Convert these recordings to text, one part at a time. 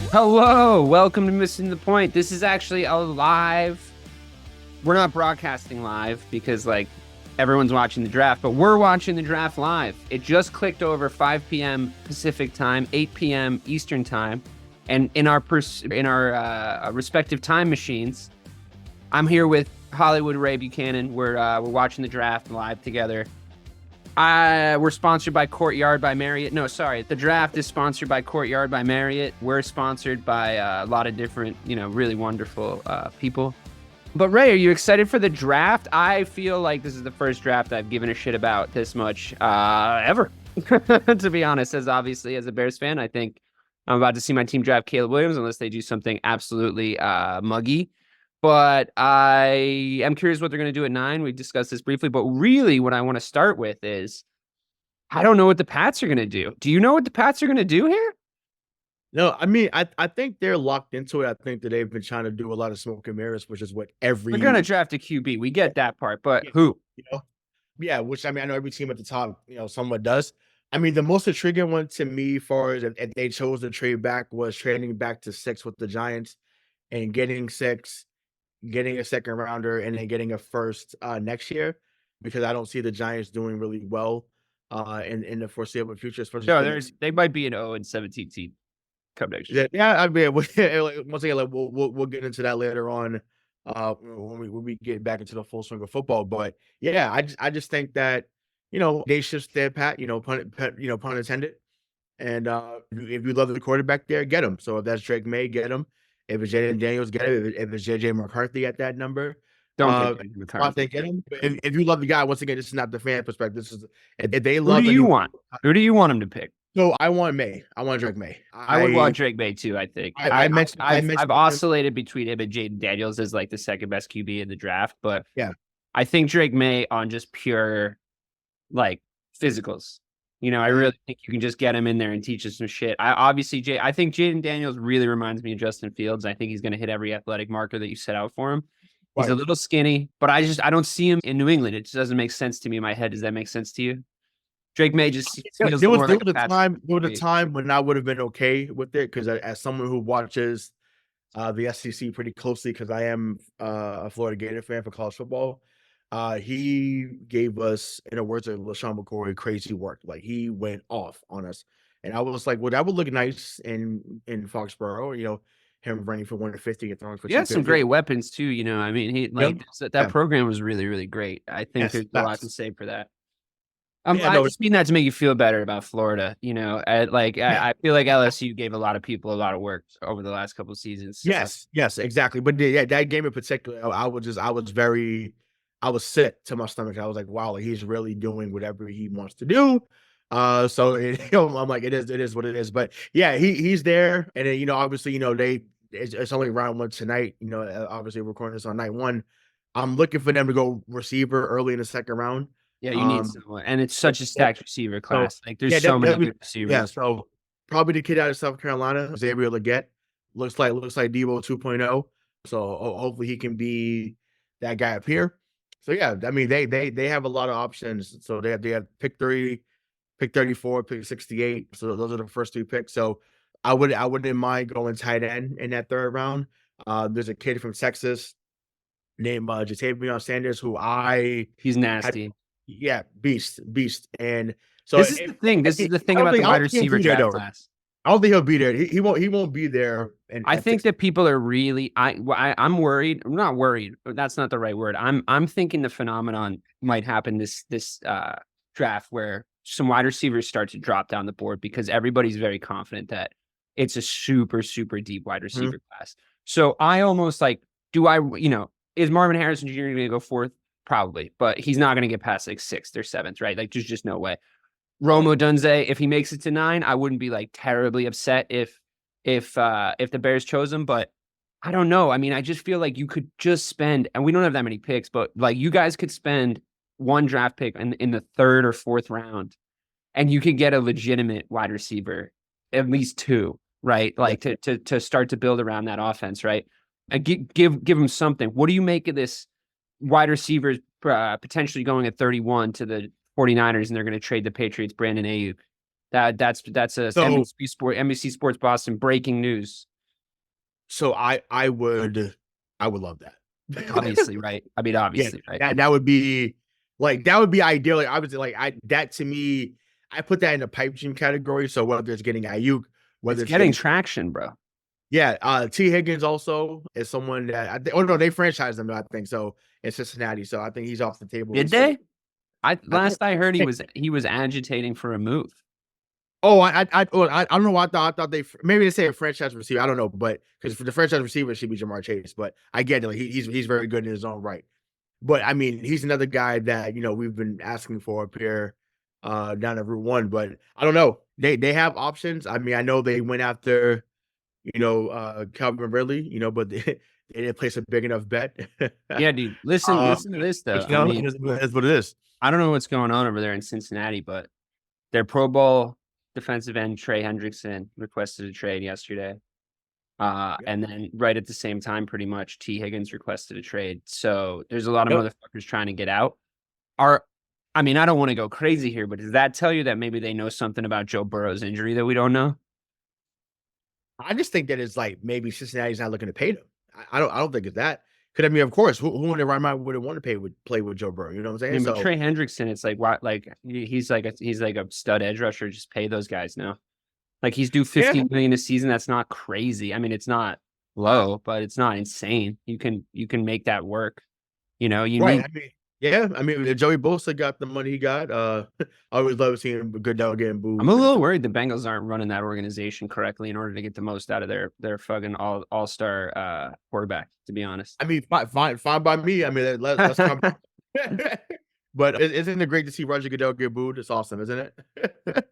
Hello, welcome to Missing the Point. This is actually a live. We're not broadcasting live because everyone's watching the draft, but we're watching the draft live. It just clicked over 5 p.m. Pacific time, 8 p.m. Eastern time, and in our respective time machines, I'm here with Hollywood Ray Buchanan. We're watching the draft live together. We're sponsored by Courtyard by Marriott. No, sorry. The draft is sponsored by Courtyard by Marriott. We're sponsored by a lot of different, really wonderful people. But Ray, are you excited for the draft? I feel like this is the first draft I've given a shit about this much ever. To be honest, as a Bears fan, I think I'm about to see my team draft Caleb Williams unless they do something absolutely muggy. But I am curious what they're going to do at 9. We discussed this briefly, but really what I want to start with is I don't know what the Pats are going to do. Do you know what the Pats are going to do here? No, I mean, I think they're locked into it. I think that they've been trying to do a lot of smoke and mirrors, which is what every... They're going to draft a QB. We get that part, but who? Yeah, which I know every team at the top, somewhat does. I mean, the most intriguing one to me, far as if they chose to trade back, was trading back to 6 with the Giants and getting 6, getting a second rounder, and then getting a first next year, because I don't see the Giants doing really well in the foreseeable future. Especially no, they might be an 0-17 team come next year. Yeah, I mean, once again, we'll get into that later on when we get back into the full swing of football. But yeah, I just think that they should stay pat, pun intended. And if you love the quarterback there, get him. So if that's Drake Maye, get him. If it's Jaden Daniels, get him. If it's JJ McCarthy at that number, Don't get McCarthy. Get him. If you love the guy, once again, this is not the fan perspective. This is if they love. Who do you want? Who do you want him to pick? So I want May. I want Drake Maye. I would want Drake Maye too. I think I've oscillated between him and Jaden Daniels as the second best QB in the draft, but yeah, I think Drake Maye on just pure physicals. I really think you can just get him in there and teach us some shit. I think Jaden Daniels really reminds me of Justin Fields. I think he's going to hit every athletic marker that you set out for him. He's a little skinny, but I don't see him in New England. It just doesn't make sense to me in my head. Does that make sense to you? Drake Maye just feels there was a time when I would have been okay with it, because as someone who watches the SEC pretty closely, because I am a Florida Gator fan for college football. He gave us, in the words of LaShawn McCoy, crazy work. He went off on us, and I was like, well, that would look nice in Foxborough. Him running for 150 and throwing for. He had some great weapons too. I mean, he that program was really, really great. I think there's a lot to say for that. I just mean that to make you feel better about Florida. I feel like LSU gave a lot of people a lot of work over the last couple of seasons. Yes, exactly. But yeah, that game in particular, I was sick to my stomach. I was like, wow, he's really doing whatever he wants to do. So I'm like, it is what it is. But yeah, he's there, and then obviously it's only round 1 tonight. Obviously we're recording this on night 1. I'm looking for them to go receiver early in the second round. Yeah, you need someone, and it's such a stacked receiver class. There's so many good receivers. Yeah, so probably the kid out of South Carolina, Xavier Legette, looks like Debo 2.0. So hopefully he can be that guy up here. So yeah, I mean they have a lot of options. So they have pick 3, pick 34, pick 68. So those are the first 3 picks. So I wouldn't mind going tight end in that 3rd round. There's a kid from Texas named Jatavion Sanders he's nasty. Yeah, beast. And so this is the thing. This is the thing about the wide receiver draft class. I don't think he'll be there. He won't be there. And I think that people are really. I'm worried. I'm not worried. That's not the right word. I'm thinking the phenomenon might happen this draft where some wide receivers start to drop down the board because everybody's very confident that it's a super, super deep wide receiver class. So I almost is Marvin Harrison Jr. going to go 4th? Probably, but he's not going to get past 6th or 7th, right? There's just no way. Rome Odunze, if he makes it to 9, I wouldn't be terribly upset if the Bears chose him, but I don't know. I mean, I just feel like you could just spend, and we don't have that many picks, but you guys could spend 1 draft pick in the 3rd or 4th round, and you could get a legitimate wide receiver, at least 2, right? To start to build around that offense, right? And give them something. What do you make of this? Wide receivers potentially going at 31 to the 49ers, and they're going to trade the Patriots Brandon Ayuk. That's NBC Sports Boston breaking news. So I would love that. Obviously, right? I mean, Yeah, obviously, right? that would be ideal. Like, obviously, like that to me, I put that in the pipe dream category. So whether it's getting Ayuk, whether It's it's getting getting traction, bro. T Higgins also is someone that oh no, they franchised him, I think so, in Cincinnati. So I think he's off the table. Did they? I think. Last I heard, he was agitating for a move. Oh, I don't know. I thought they maybe they say a franchise receiver. I don't know, but because for the franchise receiver should be Jamar Chase, but I get it. Like, he's very good in his own right. But I mean, he's another guy that we've been asking for up here, down at Route One. But I don't know. They have options. I mean, I know they went after Calvin Ridley, but they didn't place a big enough bet. Yeah, dude. Listen to this though. I mean, that's what it is. I don't know what's going on over there in Cincinnati, but their Pro Bowl defensive end Trey Hendrickson requested a trade yesterday. And then right at the same time, pretty much, T. Higgins requested a trade. So there's a lot of motherfuckers trying to get out. I mean, I don't want to go crazy here, but does that tell you that maybe they know something about Joe Burrow's injury that we don't know? I just think that it's like maybe Cincinnati's not looking to pay them. I don't think it's that. Because I mean, of course, who in their right mind wouldn't want to play with Joe Burrow? You know what I'm saying? I mean, but Trey Hendrickson, it's like, why? Like he's like a stud edge rusher. Just pay those guys now. Like he's due $15 million a season. That's not crazy. I mean, it's not low, but it's not insane. You can make that work. You right. need. I mean, if Joey Bosa got the money he got, I always love seeing Goodell getting booed. I'm a little worried the Bengals aren't running that organization correctly in order to get the most out of their fucking all-star quarterback, to be honest. I mean, fine by me. I mean, let's come. But isn't it great to see Roger Goodell get booed? It's awesome, isn't it?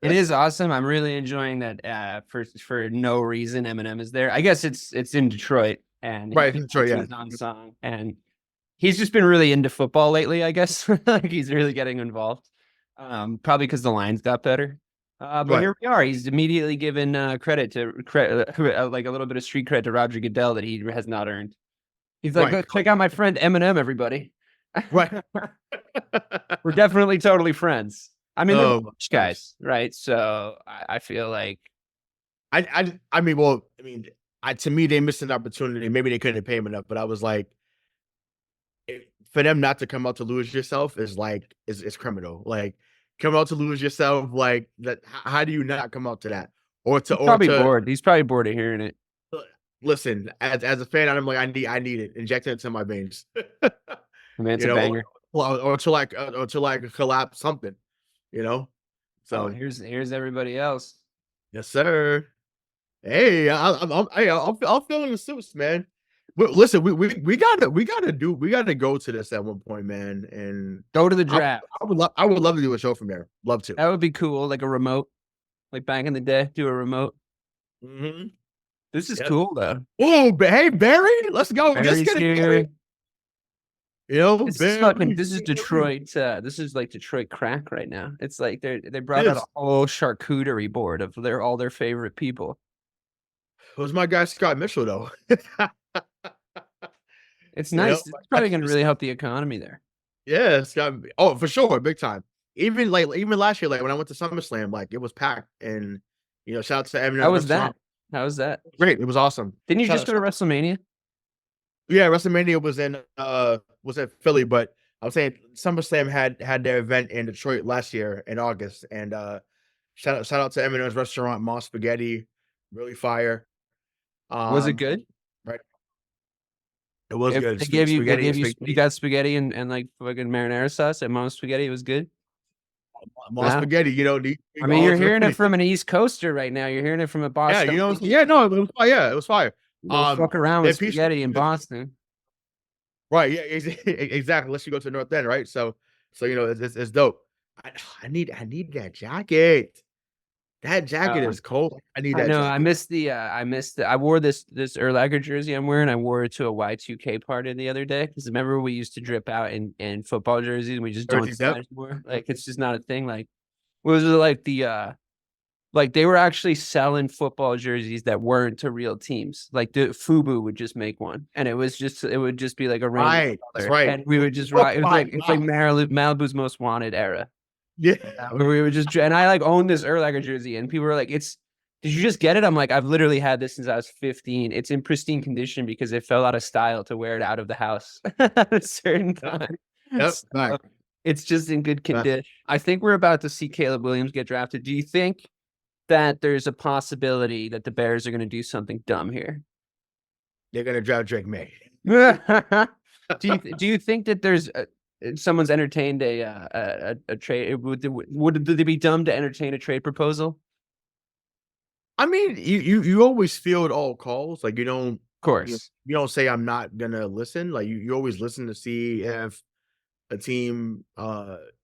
It is awesome. I'm really enjoying that. For no reason, Eminem is there. I guess it's in Detroit, and right, Detroit, yeah, on song, and he's just been really into football lately. I guess like he's really getting involved. Probably because the lines got better. But right. Here we are. He's immediately given credit like a little bit of street cred to Roger Goodell that he has not earned. He's like, right. Check out my friend Eminem, everybody. Right. We're definitely totally friends. I mean, they're rich guys, right? So I feel like I mean, to me, they missed an opportunity. Maybe they couldn't pay him enough, but I was like, for them not to come out to lose yourself is like is criminal. Like, come out to lose yourself, like that. How do you not come out to that? He's probably bored. He's probably bored of hearing it. Listen, as a fan, I'm like, I need it. Inject it into my veins. I mean, it's a banger. Or to like collapse something, So here's everybody else. Yes, sir. Hey, I'm feeling the suits, man. But listen, we gotta go to this at one point, man, and go to the draft. I would love to do a show from there. Love to. That would be cool, like a remote, like back in the day. Do a remote. Mm-hmm. This is cool though. Oh, hey Barry, let's go. Barry's Let's get here. It. This is Detroit. This is like Detroit crack right now. It's like they brought out a whole charcuterie board of all their favorite people. It was my guy Scott Mitchell though. It's nice. It's probably going to really help the economy there. Yeah, Scott. Oh, for sure, big time. Even last year, like when I went to SummerSlam, like it was packed, and shout out to Eminem. How was that? Great. It was awesome. Didn't you just go to WrestleMania? Yeah, WrestleMania was at Philly, but I was saying SummerSlam had their event in Detroit last year in August, and shout out to Eminem's restaurant, Moss Spaghetti, really fire. Was it good? Right. It was good. They gave you got spaghetti and like fucking marinara sauce at Mom's Spaghetti. It was good. Mom's Spaghetti, I mean, you're hearing it from an East Coaster right now. You're hearing it from a Boston. Yeah, no, it was fire. Fuck around with spaghetti in Boston. Right, yeah, exactly. Unless you go to the North End, right? So it's dope. I need that jacket. That jacket is cold. I need that. No, I missed the. I wore this Urlacher jersey I'm wearing. I wore it to a Y2K party the other day because remember we used to drip out in football jerseys and we just don't anymore. Like it's just not a thing. Like was it like the like they were actually selling football jerseys that weren't to real teams. Like the FUBU would just make one, and it would just be like a random color. That's right. And we would just rock. It's like Malibu's Most Wanted era. Yeah, we were just, and I like owned this Urlacher jersey, and people were like, "It's Did you just get it? I'm like, I've literally had this since I was 15. It's in pristine condition because it fell out of style to wear it out of the house at a certain time. Yep. So, it's just in good condition. I think we're about to see Caleb Williams get drafted. Do you think that there's a possibility that the Bears are going to do something dumb here? They're going to draft Drake Maye. Do you think that there's someone's entertained a trade? Would they be dumb to entertain a trade proposal? I mean, you always field all calls. Like you don't, of course, you don't say I'm not gonna listen. Like you always listen to see if a team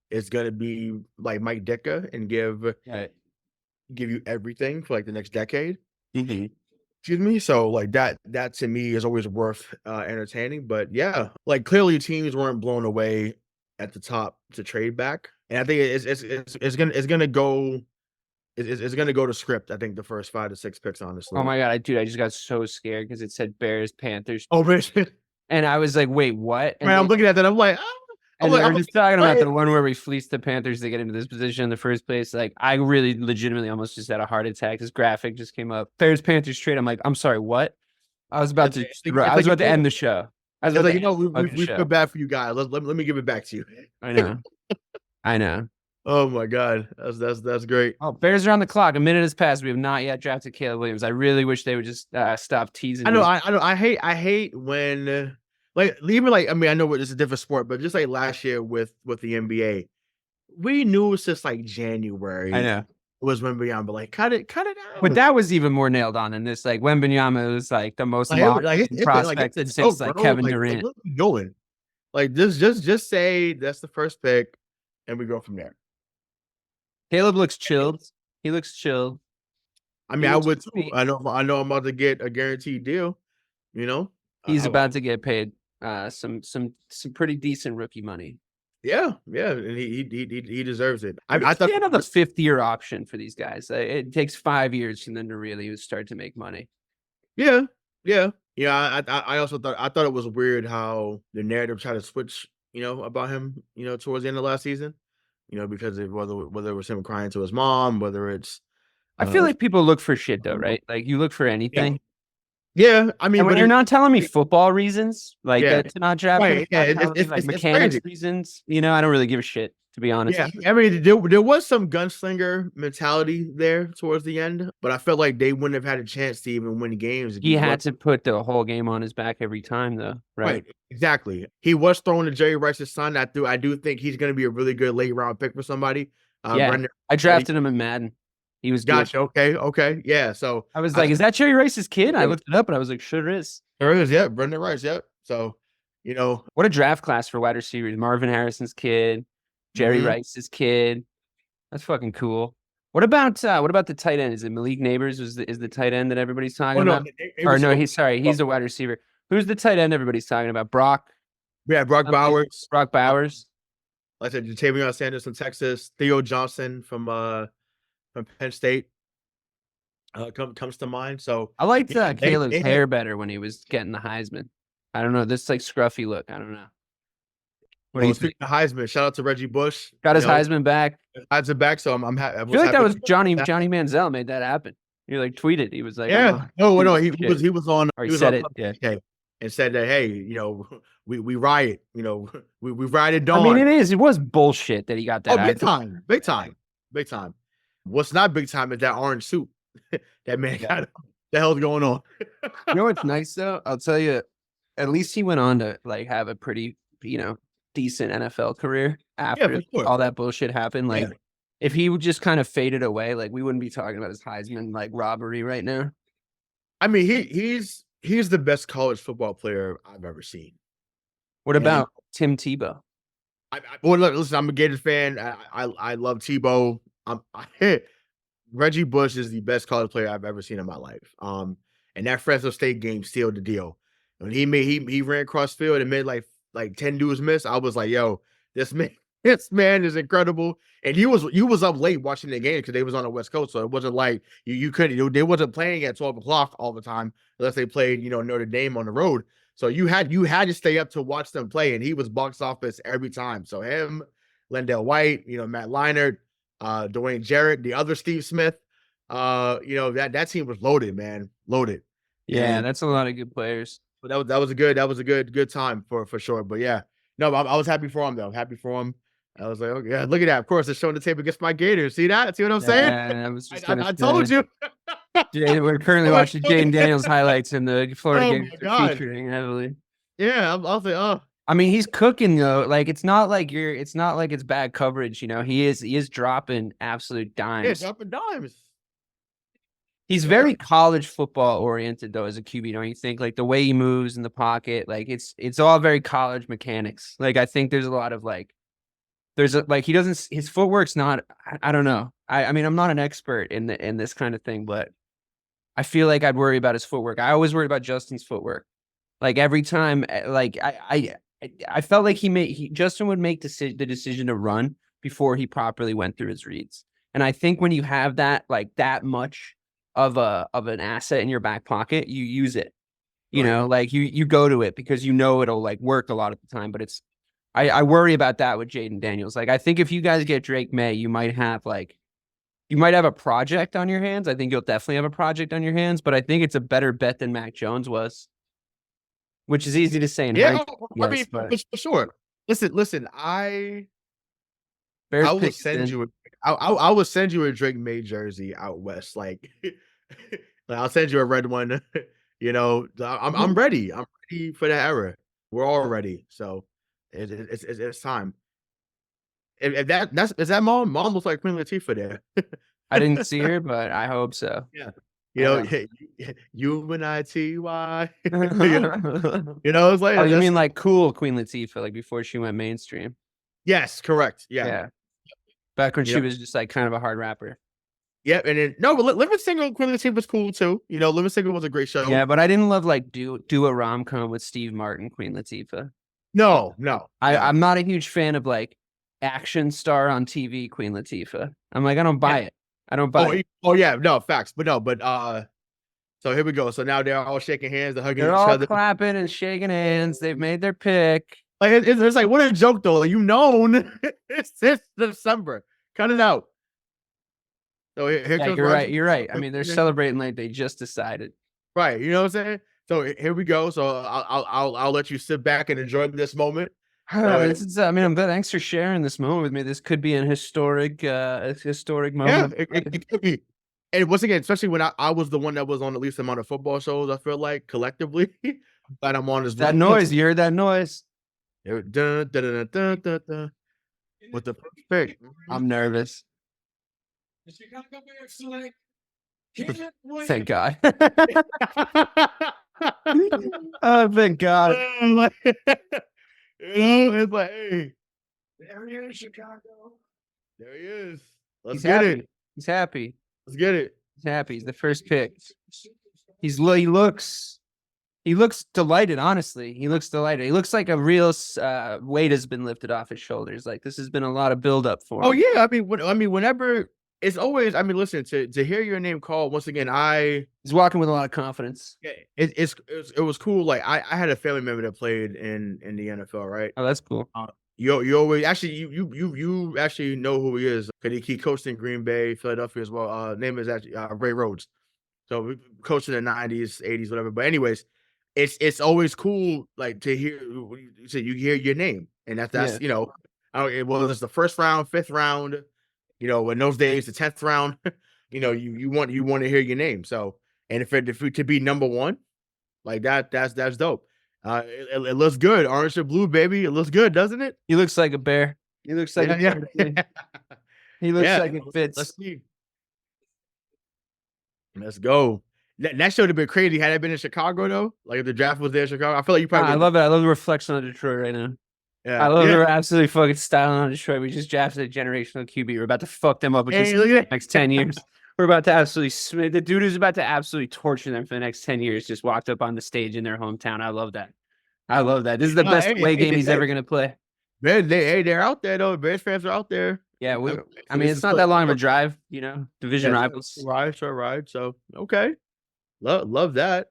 is gonna be like Mike Ditka and give you everything for like the next decade. Mm-hmm. Excuse me. So like that to me is always worth entertaining. But yeah, like clearly teams weren't blown away at the top to trade back, and I think it's gonna go. It's going to go to script, I think, the first 5 to 6 picks, honestly. Oh, my God. I just got so scared because it said Bears, Panthers. Oh, Bears. And I was like, wait, what? And I'm looking at that. I'm like, and we're just talking about the one where we fleeced the Panthers to get into this position in the first place. Like, I really legitimately almost just had a heart attack. This graphic just came up. Bears, Panthers trade. I'm like, I'm sorry, what? I was about to end the show. I was like, we feel bad for you guys. Let me give it back to you. I know. Oh my God, that's great. Oh, Bears are on the clock. A minute has passed. We have not yet drafted Caleb Williams. I really wish they would just stop teasing. I know. I hate when I know it's a different sport, but just like last year with the NBA, we knew it was just like January. I know it was Wembanyama, but like cut it out. But that was even more nailed on than this. Like Wembanyama was like the most prospect since like Kevin Durant. What are we doing? Like just say that's the first pick, and we go from there. Caleb looks chilled. He looks chilled. I mean, I would too. I know I'm about to get a guaranteed deal. You know, he's about to get paid some pretty decent rookie money. Yeah, and he deserves it. I thought another 5th-year option for these guys. It takes 5 years for them to really start to make money. Yeah. I also thought it was weird how the narrative tried to switch, about him, towards the end of last season. Because whether it was him crying to his mom, whether it's I feel like people look for shit though, right? Like you look for anything. Yeah, I mean, when you're not telling me football reasons, like to not draft, right? It's mechanics reasons. I don't really give a shit, to be honest. Yeah, I mean, there was some gunslinger mentality there towards the end, but I felt like they wouldn't have had a chance to even win games. He had to put the whole game on his back every time, though, right? Exactly. He was throwing to Jerry Rice's son. I do think he's going to be a really good late round pick for somebody. I drafted him in Madden. He was gotcha. Good. Okay. Yeah. So I was like, is that Jerry Rice's kid? I looked it up and I was like, sure is. There is. Yeah. Brendan Rice. Yep. So, what a draft class for wide receivers. Marvin Harrison's kid, Jerry Rice's kid. That's fucking cool. What about the tight end? Is it Malik Neighbors? Is the tight end that everybody's talking about? He's a wide receiver. Who's the tight end everybody's talking about? Brock? Yeah, Brock Bowers. Brock Bowers. Like I said, Jatavion Sanders from Texas. Theo Johnson from Penn State comes to mind. So I liked Caleb's hair better when he was getting the Heisman. I don't know. This like scruffy look. I don't know. What do you think? The Heisman. Shout out to Reggie Bush. Got his Heisman back. Heisman back. So I'm happy. I feel like that was Johnny Manziel made that happen. He like tweeted. He was like, yeah. No. He was on. Or he said it. Yeah. And said that, hey, we riot. We rioted dawn. I mean, it was bullshit that he got that. Big time. What's not big time is that orange suit that man got. The hell's going on? You know what's nice though? I'll tell you. At least he went on to like have a pretty, decent NFL career after all that bullshit happened. Like, if he would just kind of faded away, like we wouldn't be talking about his Heisman like robbery right now. I mean, he's the best college football player I've ever seen. What about Tim Tebow? Listen, I'm a Gators fan. I love Tebow. Reggie Bush is the best college player I've ever seen in my life. And that Fresno State game sealed the deal. When he ran across field and made like 10 dudes miss, I was like, yo, this man is incredible. And you was up late watching the game because they was on the West Coast, so it wasn't like you couldn't. They wasn't playing at 12 o'clock all the time unless they played Notre Dame on the road. So you had to stay up to watch them play, and he was box office every time. So him, Lendell White, Matt Leinart, Dwayne Jarrett, the other Steve Smith, that team was loaded, man, loaded. Yeah, And that's a lot of good players. but that was a good time for sure. But yeah, no, I was happy for him though. Happy for him. I was like, oh yeah, look at that. Of course, it's showing the tape against my Gators. See that? See what I'm saying? Yeah, I was just gonna I say. told you. We're currently watching Jaden Daniels highlights, and the Florida Oh Gators my are God. featuring heavily. Yeah, I'll say, oh. I mean, he's cooking though. Like it's not like it's bad coverage. You know, he is dropping absolute Yeah, dimes. dropping dimes. He's very college football oriented though as a QB, don't you think? Like the way he moves in the pocket, like it's all very college mechanics. Like I think there's a lot of like he doesn't his footwork's not I don't know. I mean I'm not an expert in this kind of thing, but I feel like I'd worry about his footwork. I always worry about Justin's footwork. Like every time like I felt like Justin would make the decision to run before he properly went through his reads. And I think when you have that like that much of an asset in your back pocket, you use it. You know, like you go to it because you know it'll like work a lot of the time. But I worry about that with Jaden Daniels. Like I think if you guys get Drake Maye, you might have a project on your hands. I think you'll definitely have a project on your hands, but I think it's a better bet than Mac Jones was, which is easy to say in hindsight. I mean, for sure. Listen, I will send you I will send you a Drake Maye jersey out west. Like I'll send you a red one. I'm ready. I'm ready for that era. We're all ready. So it's time. If is that mom? Mom looks like Queen Latifah there. I didn't see her, but I hope so. Yeah. U-N-I-T-Y. It's like oh, you mean like cool Queen Latifah, like before she went mainstream? Yes, correct. Yeah. Back when she was just like kind of a hard rapper. Yeah, and then no, but Living Single Queen Latifah was cool too. Living Single was a great show. Yeah, but I didn't love like do a rom-com with Steve Martin, Queen Latifah. No. I'm not a huge fan of like action star on TV Queen Latifah. I'm like, I don't buy it. I don't buy it. Oh yeah, no, facts. But so here we go. So now they're all shaking hands, they're hugging They're each all other. clapping and shaking hands. They've made their pick. Like it's like what a joke though. Like, it's December. Cut it out. So here comes you're right. I mean, they're celebrating like they just decided. Right. You know what I'm saying? So here we go. So I'll let you sit back and enjoy this moment. Thanks for sharing this moment with me. This could be an historic moment. Yeah, it could be. And once again, especially when I was the one that was on the least amount of football shows, I feel like collectively, but I'm on this. That noise, you heard that noise? With the first pick. I'm nervous. Thank God. Oh, thank God. It's like, hey, there he is, Chicago. There he is. Let's get it. He's happy. Let's get it. He's happy. He's the first pick. He looks delighted. Honestly, he looks delighted. He looks like a real weight has been lifted off his shoulders. Like this has been a lot of buildup for him. Oh yeah, whenever it's always. Listen, to hear your name called once again. He's walking with a lot of confidence. Yeah, it was cool. Like I had a family member that played in the NFL, right? Oh, that's cool. You always actually you actually know who he is because he coached in Green Bay, Philadelphia as well. Name is actually Ray Rhodes. So we coached in the 90s, 80s, whatever. But anyways, it's always cool like to hear you hear your name, and that's whether it's the first round, fifth round, in those days the 10th round, you want to hear your name. So and if it to be number one, like that's dope. It looks good. Orange and blue, baby. It looks good, doesn't it? He looks like a bear. He looks like he looks like it fits. Let's see. Let's go. That should have been crazy had it been in Chicago though. Like if the draft was there in Chicago, I feel like you probably. I love it. I love the reflection on Detroit right now. Yeah, I love they're absolutely fucking styling on Detroit. We just drafted a generational QB. We're about to fuck them up in the next 10 years. We're about to absolutely the dude who's about to absolutely torture them for the next 10 years just walked up on the stage in their hometown. I love that. This is the best away game he's ever gonna play. They're out there though. Bears fans are out there. Yeah, it's not that long of a drive, division rivals. Right. So okay. Love that.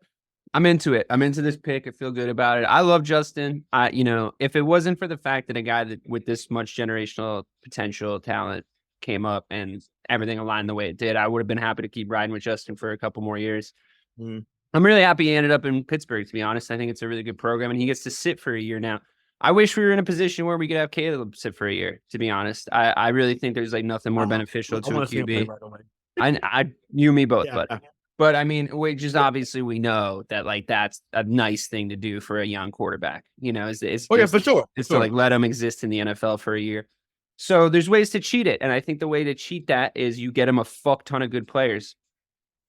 I'm into it. I'm into this pick. I feel good about it. I love Justin. If it wasn't for the fact that a guy with this much generational potential talent came up and everything aligned the way it did, I would have been happy to keep riding with Justin for a couple more years. Mm. I'm really happy he ended up in Pittsburgh, to be honest. I think it's a really good program, and he gets to sit for a year now. I wish we were in a position where we could have Caleb sit for a year, to be honest. I really think there's like nothing more beneficial to a QB. You and me both, Yeah. but I mean, we just obviously we know that like that's a nice thing to do for a young quarterback. You know, it's Oh yeah, for sure. it's to like let him exist in the NFL for a year. So there's ways to cheat it, and I think the way to cheat that is you get him a fuck ton of good players.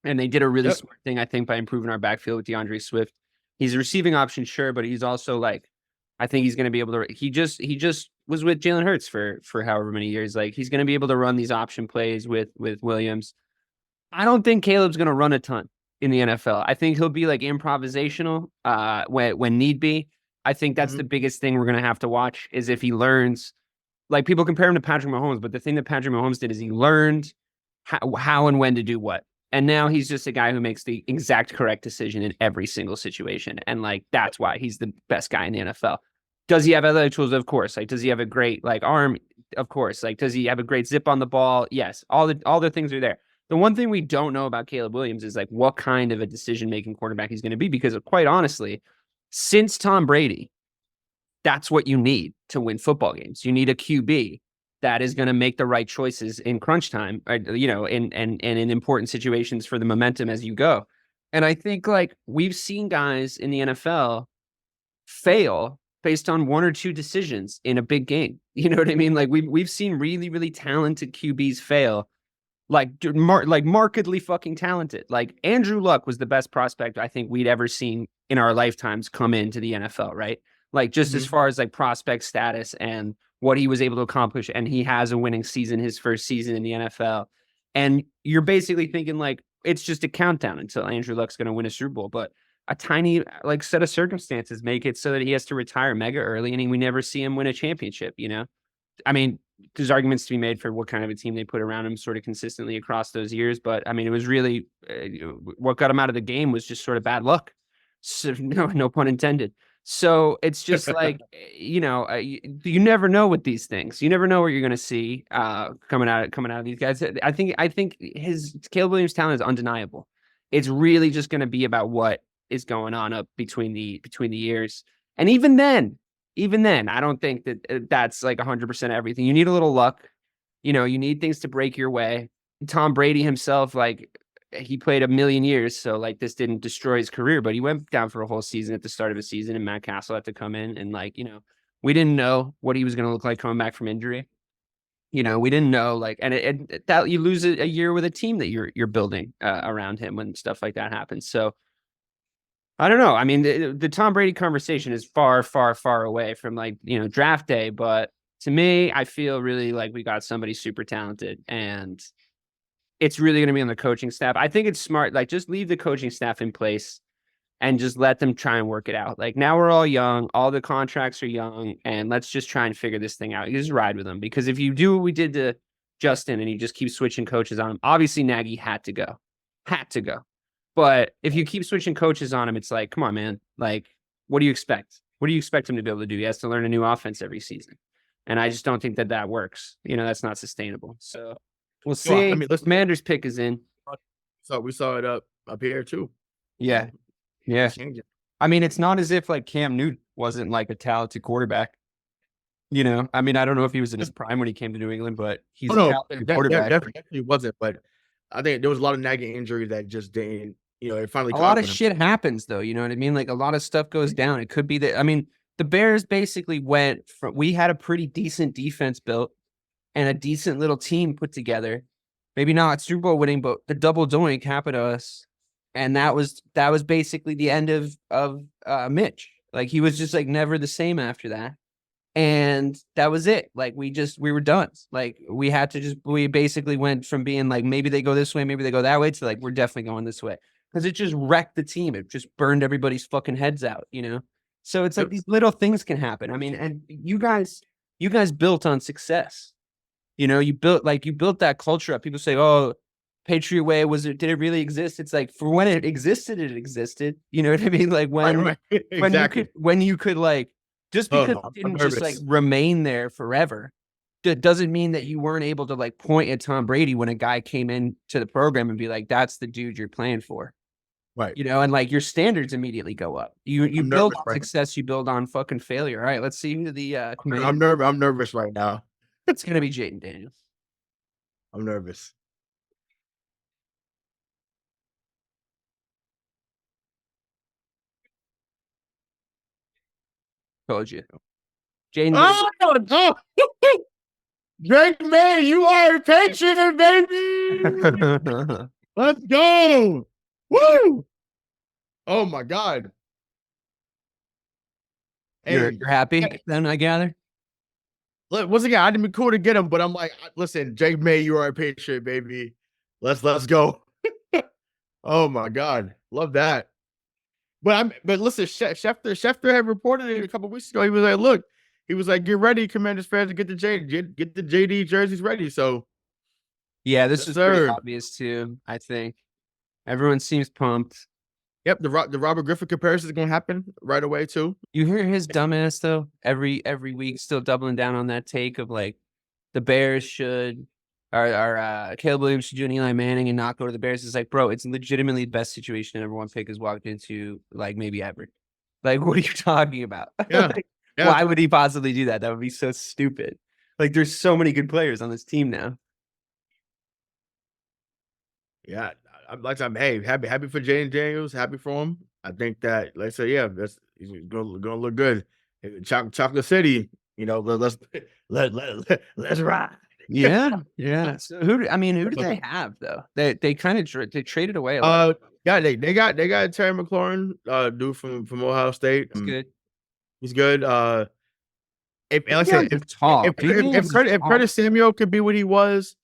And they did a really smart thing, I think, by improving our backfield with DeAndre Swift. He's a receiving option, sure, but he's also like, I think he's going to be able to. He just was with Jalen Hurts for however many years. Like he's going to be able to run these option plays with Williams. I don't think Caleb's going to run a ton in the NFL. I think he'll be like improvisational when need be. I think that's the biggest thing we're going to have to watch is if he learns. Like people compare him to Patrick Mahomes, but the thing that Patrick Mahomes did is he learned how and when to do what. And now he's just a guy who makes the exact correct decision in every single situation. And like, that's why he's the best guy in the NFL. Does he have other tools? Of course. Like, does he have a great like arm? Of course. Like, does he have a great zip on the ball? Yes. All the things are there. The one thing we don't know about Caleb Williams is like what kind of a decision-making quarterback he's going to be, because quite honestly, since Tom Brady, that's what you need to win football games. You need a QB that is going to make the right choices in crunch time, you know, and in important situations for the momentum as you go. And I think like we've seen guys in the NFL fail based on one or two decisions in a big game. You know what I mean? Like we've seen really, really talented QBs fail, like markedly fucking talented. Like Andrew Luck was the best prospect I think we'd ever seen in our lifetimes come into the NFL, right? Like just as far as like prospect status and what he was able to accomplish. And he has a winning season, his first season in the NFL. And you're basically thinking like, it's just a countdown until Andrew Luck's going to win a Super Bowl. But a tiny like set of circumstances make it so that he has to retire mega early and we never see him win a championship, you know? I mean, there's arguments to be made for what kind of a team they put around him sort of consistently across those years. But I mean, it was really what got him out of the game was just sort of bad luck. So, no pun intended. So it's just like, you know, you never know with these things. You never know what you're going to see coming out of these guys. I think his Caleb Williams' talent is undeniable. It's really just going to be about what is going on up between the years. And even then, I don't think that that's like 100% everything. You need a little luck. You know, you need things to break your way. Tom Brady himself, like, he played a million years, so like this didn't destroy his career, but he went down for a whole season at the start of a season, and Matt Castle had to come in, and like, you know, we didn't know what he was going to look like coming back from injury. You know, we didn't know like, and that you lose a year with a team that you're building around him when stuff like that happens. So I don't know. I mean, the Tom Brady conversation is far, far, far away from like, you know, draft day, but to me, I feel really like we got somebody super talented, and it's really going to be on the coaching staff. I think it's smart. Like, just leave the coaching staff in place and just let them try and work it out. Like, now we're all young. All the contracts are young. And let's just try and figure this thing out. You just ride with them. Because if you do what we did to Justin and you just keep switching coaches on him, obviously Nagy had to go. But if you keep switching coaches on him, it's like, come on, man. Like, what do you expect? What do you expect him to be able to do? He has to learn a new offense every season. And I just don't think that works. You know, that's not sustainable. So we'll see. Well, I mean, Commander's pick is in. So we saw it up here too. Yeah. I mean, it's not as if like Cam Newton wasn't like a talented quarterback. You know, I mean, I don't know if he was in his prime when he came to New England, but he's a talented quarterback. Definitely wasn't. But I think there was a lot of nagging injuries that just didn't. You know, it finally. A lot of shit happens, though. You know what I mean? Like a lot of stuff goes down. It could be that. I mean, the Bears basically went from. We had a pretty decent defense built and a decent little team put together. Maybe not Super Bowl winning, but the double doink happened to us, and that was basically the end of Mitch. Like he was just like never the same after that, and that was it. Like we were done. Like we basically went from being like maybe they go this way, maybe they go that way, to like we're definitely going this way, because it just wrecked the team. It just burned everybody's fucking heads out, you know. So it's like these little things can happen. I mean, and you guys built on success. You know, you built that culture up. People say, "Oh, Patriot Way did it really exist?" It's like for when it existed, it existed. You know what I mean? Like when exactly. when you could like just because it didn't just like remain there forever. doesn't mean that you weren't able to like point at Tom Brady when a guy came in to the program and be like, that's the dude you're playing for. Right. You know, and like your standards immediately go up. You build on success, you build on fucking failure. All right, let's see who the I'm nervous right now. It's gonna be Jaden Daniels. I'm nervous. Told you. Jaden. Oh! Drake Maye, you are a Patriot, baby. Let's go. Woo! Oh my God. You're happy then, I gather? Once again, I didn't be cool to get him, but I'm like, listen, Drake Maye, you are a Patriot, baby. Let's go. Oh my God. Love that. But listen, Schefter had reported it a couple weeks ago. He was like, look, he was like, get ready, Commanders fans, to get the JD jerseys ready. So yeah, this is pretty obvious too, I think. Everyone seems pumped. Yep, the Robert Griffin comparison is gonna happen right away too. You hear his dumbass though, every week still doubling down on that take of like the Bears should or Caleb Williams should do an Eli Manning and not go to the Bears. It's like, bro, it's legitimately the best situation the number one pick has walked into, like maybe ever. Like, what are you talking about? Yeah. Like, Yeah. why would he possibly do that? That would be so stupid. Like, there's so many good players on this team now. Yeah, I'm hey, happy for Jaden Daniels, happy for him. I think that, like I said, yeah, he's gonna look good. Chocolate City, you know, let's ride. Yeah. So who do they have though? They kind of they traded away a lot. Yeah, they got Terry McLaurin, dude from Ohio State. That's good. He's good. If Curtis Samuel could be what he was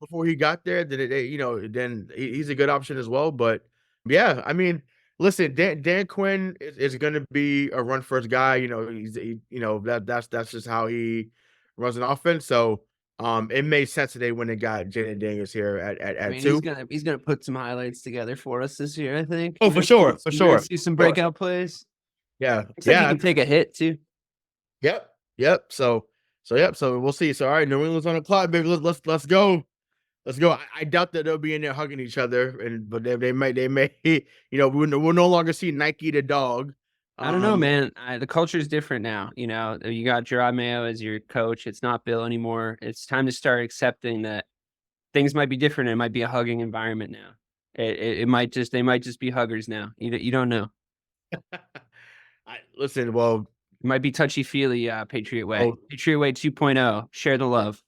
before he got there, then he's a good option as well. But yeah, I mean, listen, Dan Quinn is going to be a run first guy. You know, that's just how he runs an offense. So it made sense today when they got Jaden Daniels here at 2. He's gonna put some highlights together for us this year, I think. Oh, for sure. See some breakout plays. Yeah, he can take a hit too. Yep. So we'll see. So all right, New England's on the clock, baby. Let's go. Let's go. I doubt that they'll be in there hugging each other, but they may. You know, we'll no longer see Nike the dog. I don't know, man. The culture is different now. You know, you got Jerod Mayo as your coach. It's not Bill anymore. It's time to start accepting that things might be different. It might be a hugging environment now. They might just be huggers now. You don't know. Listen, well, it might be touchy feely. Patriot Way, Patriot Way 2.0. Share the love.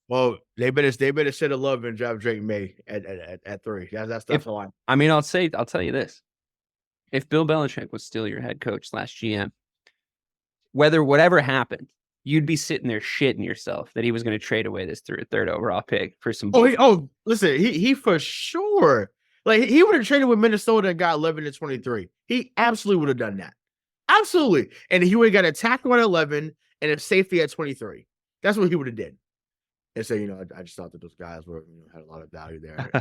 Well, they better share the love and drop Drake Maye at 3. That's the line. I mean, I'll tell you this. If Bill Belichick was still your head coach / GM, whatever happened, you'd be sitting there shitting yourself that he was going to trade away this third overall pick for some. Listen, he for sure. Like, he would have traded with Minnesota and got 11 to 23. He absolutely would have done that. Absolutely. And he would have got a tackle at 11 and a safety at 23. That's what he would have did. And so, I just thought that those guys had a lot of value there.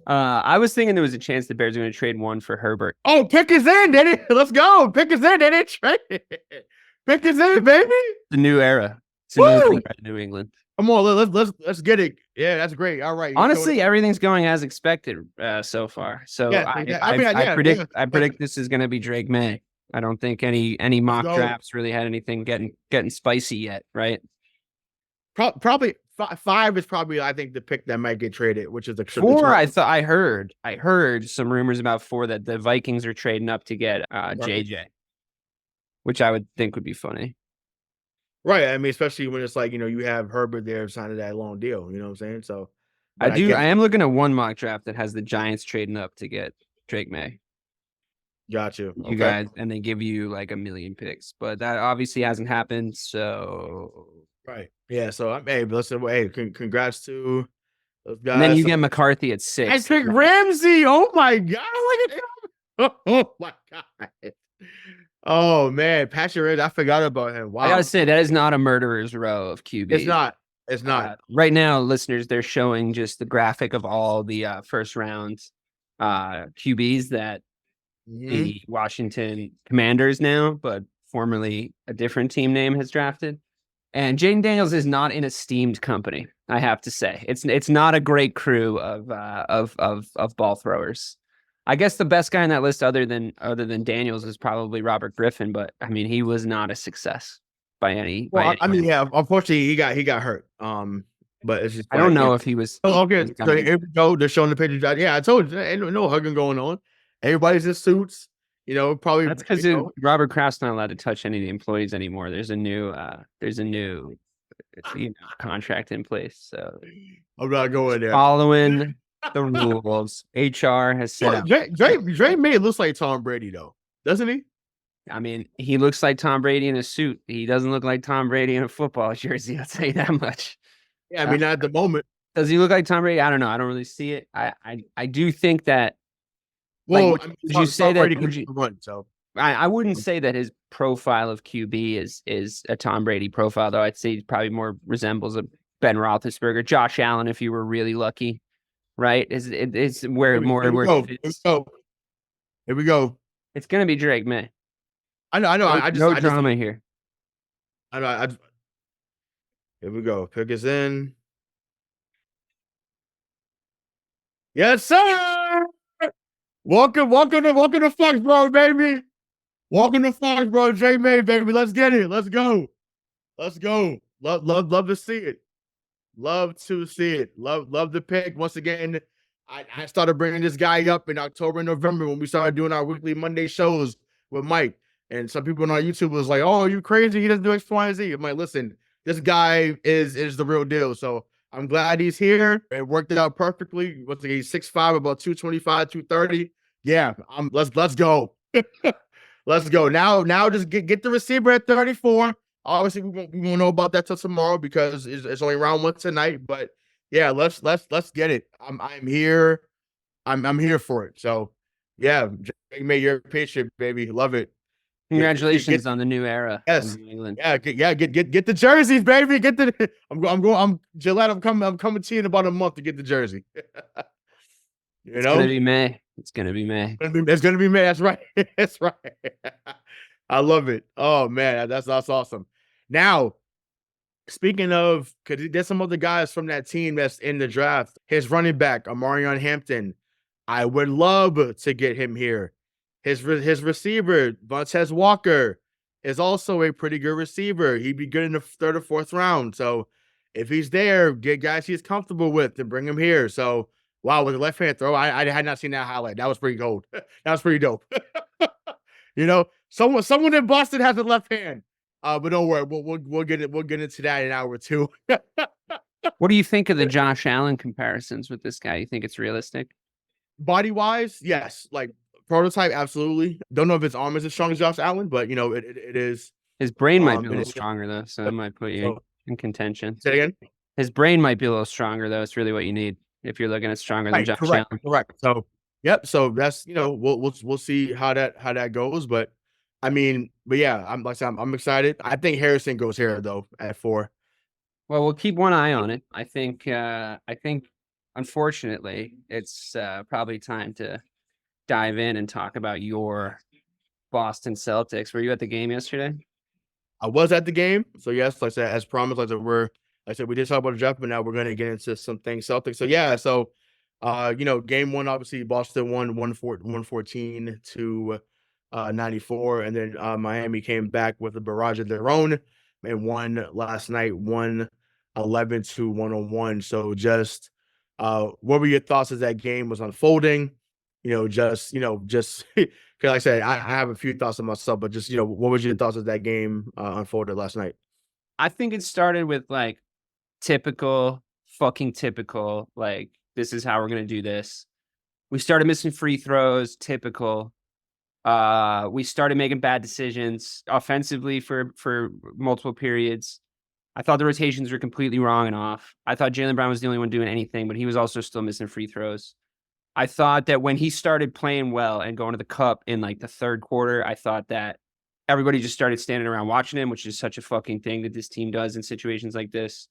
I was thinking there was a chance the Bears are going to trade one for Herbert. Oh, pick us in, Denny. Let's go. Pick us in, Denny. Pick us in, baby. The new era. It's a new New England. Come on, let's get it. Yeah, that's great. All right. Honestly, everything's going as expected so far. So yeah, I predict this is going to be Drake Maye. I don't think any mock drafts really had anything getting spicy yet, right? Probably 5 is probably, I think, the pick that might get traded, which is the 4. I heard some rumors about 4 that the Vikings are trading up to get JJ, which I would think would be funny. Right. I mean, especially when it's like, you have Herbert there signing that long deal. You know what I'm saying? So I am looking at one mock draft that has the Giants trading up to get Drake Maye. Got you. You guys, and they give you like 1 million picks, but that obviously hasn't happened. So right. Yeah. So congrats to those guys. And then you get McCarthy at 6. I picked Ramsey. Oh my God. Look at him. Oh my God. Oh man, Patrick Ramsey, I forgot about him. Wow. I gotta say, that is not a murderer's row of QB. It's not. Right now, listeners, they're showing just the graphic of all the first round QBs that the Washington Commanders now, but formerly a different team name, has drafted. And Jaden Daniels is not an esteemed company, I have to say. It's not a great crew of ball throwers. I guess the best guy on that list other than Daniels is probably Robert Griffin, but I mean he was not a success by any. Well, by any I mean, way. yeah, unfortunately he got hurt. But it's just I don't like, know if he was. oh, okay, was so gonna- here we go. They're showing the pictures. Yeah, I told you, ain't no hugging going on. Everybody's in suits. You know, probably That's because Robert Kraft's not allowed to touch any of the employees anymore. There's a new contract in place. So I'm not going there. following the rules, HR has set up. Drake Maye looks like Tom Brady though, doesn't he? I mean, he looks like Tom Brady in a suit. He doesn't look like Tom Brady in a football jersey. I'll tell you that much. Yeah, I mean, not at the moment. Does he look like Tom Brady? I don't know. I don't really see it. I do think that. Well, Like, I mean, would you say that? Brady could run, so I wouldn't say that his profile of QB is a Tom Brady profile, though. I'd say he probably more resembles a Ben Roethlisberger, Josh Allen, if you were really lucky, right? It's where more here we where go. it Here we fits. go. Here we go. It's gonna be Drake May. I know. I just drama here. I know. Here we go. Pick us in. Yes, sir. Welcome to Foxborough, baby. Welcome to Foxborough, J May, baby. Let's get it. Let's go. Love to see it. Love to see it. Love the pick. Once again, I started bringing this guy up in October and November when we started doing our weekly Monday shows with Mike. And some people on our YouTube was like, "Oh, you crazy? He doesn't do X, Y, and Z." I'm like, "Listen, this guy is the real deal." So I'm glad he's here. It worked out perfectly. What's he? 6'5", about 225, 230. Yeah, let's go. Let's go. Now just get the receiver at 34. Obviously, we won't know about that till tomorrow because it's only round one tonight. But yeah, let's get it. I'm here. I'm here for it. So yeah, Drake, your picture, baby. Love it. Congratulations on the new era. Yes. In England. Yeah, get the jerseys, baby. Get the. I'm Gillette. I'm coming to you in about a month to get the jersey. It's gonna be May. It's gonna be May. It's gonna be May. That's right. That's right. I love it. Oh man, that's awesome. Now, speaking of, because there's some other guys from that team that's in the draft. His running back, Amarion Hampton. I would love to get him here. His receiver, Vontez Walker, is also a pretty good receiver. He'd be good in the third or fourth round. So if he's there, get guys he's comfortable with and bring him here. So wow, with the left hand throw, I had not seen that highlight. That was pretty gold. That was pretty dope. You know, someone in Boston has a left hand. But don't worry, we'll get into that in an hour or two. What do you think of the Josh Allen comparisons with this guy? You think it's realistic? Body wise, yes. Like prototype, absolutely. Don't know if his arm is as strong as Josh Allen, but you know, it is. His brain might be a it little is- stronger though, so that might put you in contention. Say it again. His brain might be a little stronger though. It's really what you need if you're looking at stronger than Right, Josh correct, Allen. correct. So, yep. So that's we'll see how that goes. But I mean, but yeah, I'm excited. I think Harrison goes here though at 4. Well, we'll keep one eye on it. I think unfortunately it's probably time to dive in and talk about your Boston Celtics. Were you at the game yesterday? I was at the game, so yes, like I said, as promised, we did talk about the draft, but now we're gonna get into some things Celtics. So yeah, so game one, obviously Boston won 114 to 94, and then Miami came back with a barrage of their own and won last night, 111 to 101. So just what were your thoughts as that game was unfolding? Just because like I said, I have a few thoughts on myself, but just what was your thoughts as that game unfolded last night? I think it started with like typical, like this is how we're gonna do this. We started missing free throws, typical. We started making bad decisions offensively for multiple periods. I thought the rotations were completely wrong and off. I thought Jaylen Brown was the only one doing anything, but he was also still missing free throws. I thought that when he started playing well and going to the cup in like the third quarter, I thought that everybody just started standing around watching him, which is such a fucking thing that this team does in situations like this.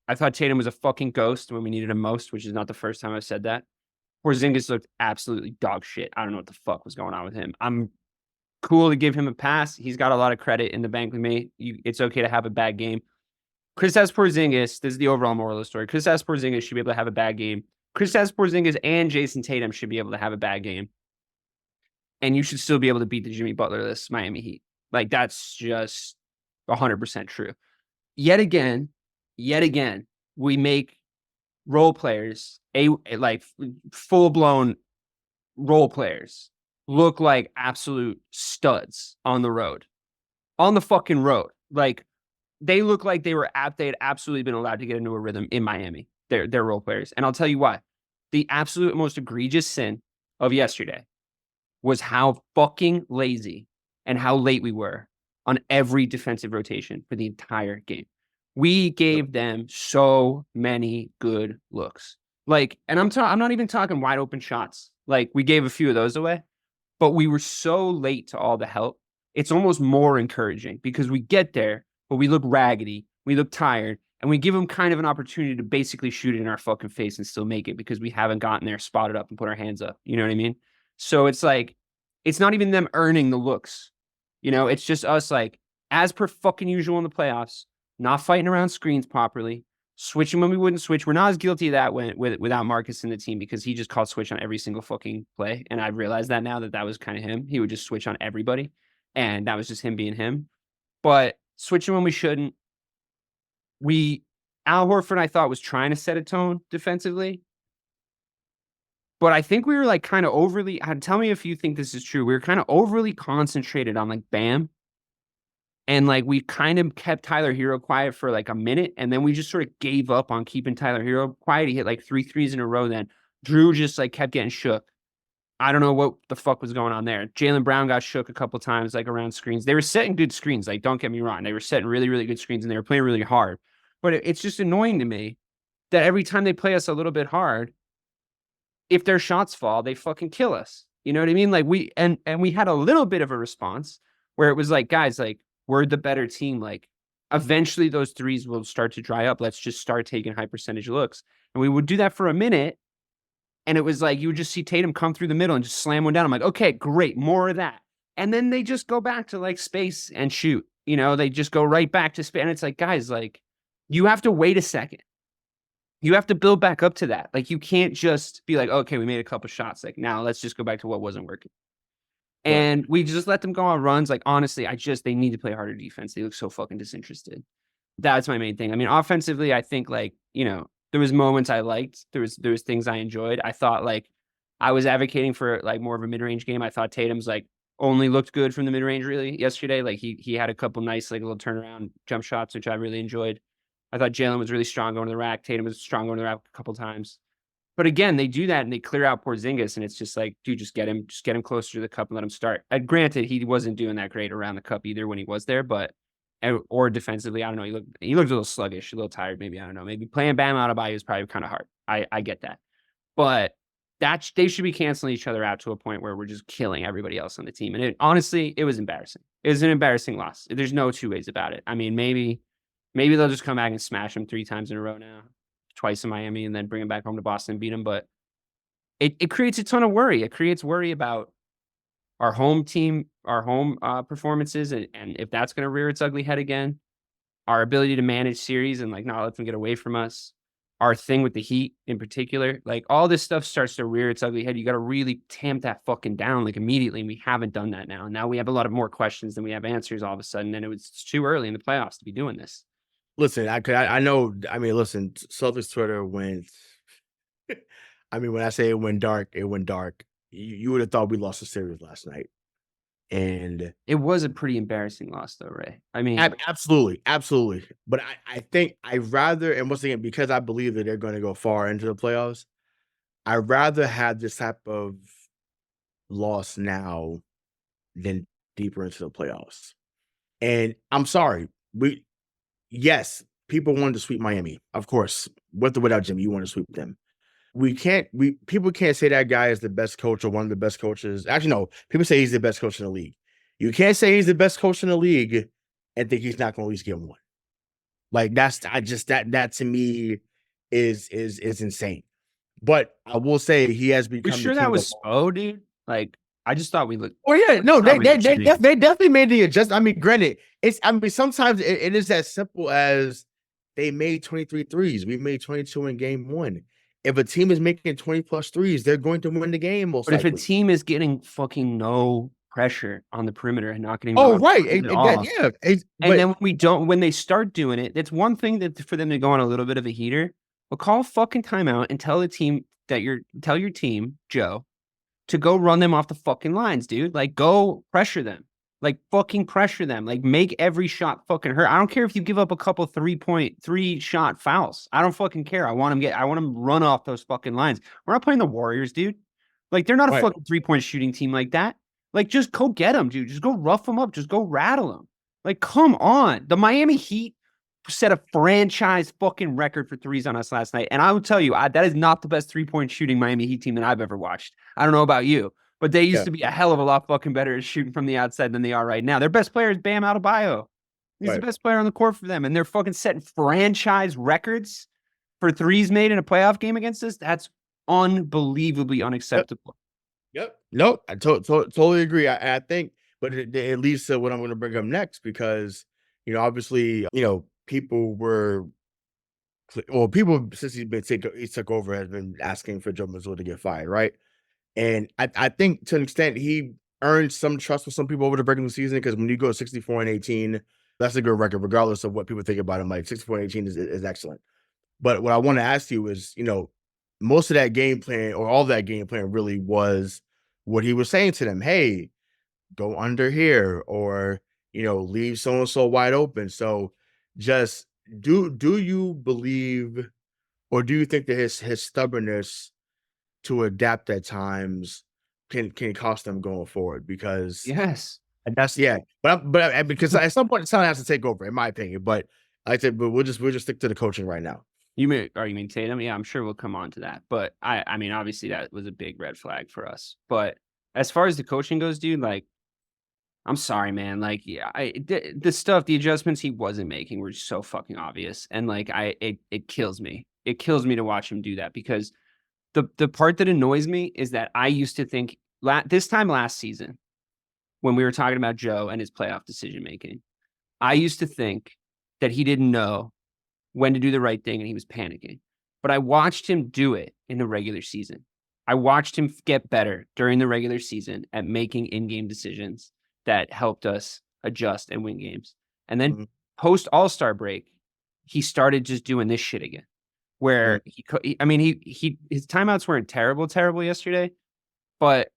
I thought Tatum was a fucking ghost when we needed him most, which is not the first time I've said that. Porzingis looked absolutely dog shit. I don't know what the fuck was going on with him. I'm cool to give him a pass. He's got a lot of credit in the bank with me. It's okay to have a bad game. Kristaps Porzingis, this is the overall moral of the story. Kristaps Porzingis should be able to have a bad game. Kristaps Porzingis and Jason Tatum should be able to have a bad game. And you should still be able to beat the Jimmy Butler-less Miami Heat. Like, that's just 100% true. Yet again, we make role players, like full-blown role players, look like absolute studs on the road. On the fucking road. Like, they look like they had absolutely been allowed to get into a rhythm in Miami. They're role players. And I'll tell you why. The absolute most egregious sin of yesterday was how fucking lazy and how late we were on every defensive rotation for the entire game. We gave them so many good looks. Like, and I'm not even talking wide open shots. Like, we gave a few of those away, but we were so late to all the help. It's almost more encouraging because we get there, but we look raggedy, we look tired, and we give them kind of an opportunity to basically shoot it in our fucking face and still make it because we haven't gotten there, spotted up, and put our hands up. You know what I mean? So it's like, it's not even them earning the looks. You know, it's just us, like, as per fucking usual in the playoffs, not fighting around screens properly, switching when we wouldn't switch. We're not as guilty of that without Marcus in the team because he just called switch on every single fucking play. And I realized that now that was kind of him. He would just switch on everybody. And that was just him being him. But switching when we shouldn't. Al Horford, I thought, was trying to set a tone defensively. But I think we were like kind of overly, tell me if you think this is true. We were kind of overly concentrated on like Bam. And like we kind of kept Tyler Hero quiet for like a minute. And then we just sort of gave up on keeping Tyler Hero quiet. He hit like 3 threes in a row then. Drew just like kept getting shook. I don't know what the fuck was going on there. Jaylen Brown got shook a couple times, like around screens. They were setting good screens. Like, don't get me wrong. They were setting really, really good screens and they were playing really hard. But it's just annoying to me that every time they play us a little bit hard, if their shots fall, they fucking kill us. You know what I mean? Like we had a little bit of a response where it was like, guys, like we're the better team. Like eventually those threes will start to dry up. Let's just start taking high percentage looks. And we would do that for a minute. And it was like, you would just see Tatum come through the middle and just slam one down. I'm like, okay, great. More of that. And then they just go back to like space and shoot, you know, they just go right back to space. And it's like, guys, like you have to wait a second. You have to build back up to that. Like you can't just be like, okay, we made a couple shots. Like now let's just go back to what wasn't working. Yeah. And we just let them go on runs. Like, honestly, they need to play harder defense. They look so fucking disinterested. That's my main thing. I mean, offensively, I think like, you know, there was moments I liked. There was things I enjoyed. I thought like I was advocating for like more of a mid-range game. I thought Tatum's like only looked good from the mid-range really yesterday. Like he had a couple nice like little turnaround jump shots, which I really enjoyed. I thought Jaylen was really strong going to the rack. Tatum was strong going to the rack a couple times. But again, they do that and they clear out Porzingis, and it's just like, dude, just get him closer to the cup and let him start. And granted, he wasn't doing that great around the cup either when he was there, but or defensively, I don't know. He looked a little sluggish, a little tired. Maybe I don't know. Maybe playing Bam Adebayo is probably kind of hard. I get that, but they should be canceling each other out to a point where we're just killing everybody else on the team. And honestly, it was embarrassing. It was an embarrassing loss. There's no two ways about it. I mean, maybe they'll just come back and smash them 3 times in a row now, twice in Miami, and then bring them back home to Boston and beat them. But it creates a ton of worry. It creates worry about our home team, our home performances, and if that's going to rear its ugly head again, our ability to manage series and like not let them get away from us, our thing with the Heat in particular, like all this stuff starts to rear its ugly head. You got to really tamp that fucking down like immediately. And we haven't done that now. Now we have a lot of more questions than we have answers all of a sudden. And it's too early in the playoffs to be doing this. Listen, I know. I mean, listen, Celtics Twitter went. I mean, when I say it went dark, it went dark. You would have thought we lost the series last night, and it was a pretty embarrassing loss, though, Ray. I mean, absolutely. But I think I'd rather, and once again, because I believe that they're going to go far into the playoffs, I'd rather have this type of loss now than deeper into the playoffs. And I'm sorry, yes, people wanted to sweep Miami, of course. With or without Jimmy, you want to sweep them. People can't say that guy is the best coach or one of the best coaches. Actually, no, people say he's the best coach in the league. You can't say he's the best coach in the league and think he's not going to at least get one. Like that to me is insane. But I will say he has become. You sure that was Spo, dude? Like, I just thought we looked. Oh yeah, no, they definitely made the adjustment. I mean, granted, sometimes it is as simple as they made 23 threes. We made 22 in game 1. If a team is making 20+ threes, they're going to win the game most But if a likely. team is getting fucking no pressure on the perimeter and not getting Right. at all, And then when they start doing it, it's one thing that for them to go on a little bit of a heater. But call a fucking timeout and tell your team, Joe, to go run them off the fucking lines, dude. Like, go pressure them. Like, fucking pressure them. Like, make every shot fucking hurt. I don't care if you give up a couple 3-shot fouls. I don't fucking care. I want them run off those fucking lines. We're not playing the Warriors, dude. Like, they're not a fucking 3-point shooting team like that. Like, just go get them, dude. Just go rough them up. Just go rattle them. Like, come on. The Miami Heat set a franchise fucking record for threes on us last night. And I will tell you, that is not the best 3-point shooting Miami Heat team that I've ever watched. I don't know about you, but they used to be a hell of a lot fucking better at shooting from the outside than they are right now. Their best player is Bam Adebayo. He's the best player on the court for them. And they're fucking setting franchise records for threes made in a playoff game against us. That's unbelievably unacceptable. Yep. No, I totally agree. I think, but it leads to what I'm going to bring up next because, obviously, people since he took over has been asking for Joe Mazzulla to get fired, right? And I think to an extent he earned some trust with some people over the regular season because when you go 64-18, that's a good record, regardless of what people think about him. Like 64-18 is excellent. But what I want to ask you is, most of that game plan or all that game plan really was what he was saying to them. Hey, go under here or, leave so-and-so wide open. So just do you believe or do you think that his stubbornness to adapt at times can cost them going forward? Because yes, and that's but because at some point someone has to take over, in my opinion. But like I said, but we'll just stick to the coaching right now. You mean Tatum? Yeah, I'm sure we'll come on to that. But I mean, obviously that was a big red flag for us. But as far as the coaching goes, dude, like, I'm sorry, man. Like, yeah, the adjustments he wasn't making were so fucking obvious, and like, it kills me. It kills me to watch him do that because the part that annoys me is that I used to think this time last season when we were talking about Joe and his playoff decision making, I used to think that he didn't know when to do the right thing and he was panicking. But I watched him do it in the regular season. I watched him get better during the regular season at making in-game decisions that helped us adjust and win games. And then post All-Star break, he started just doing this shit again. Where his timeouts weren't terrible yesterday, but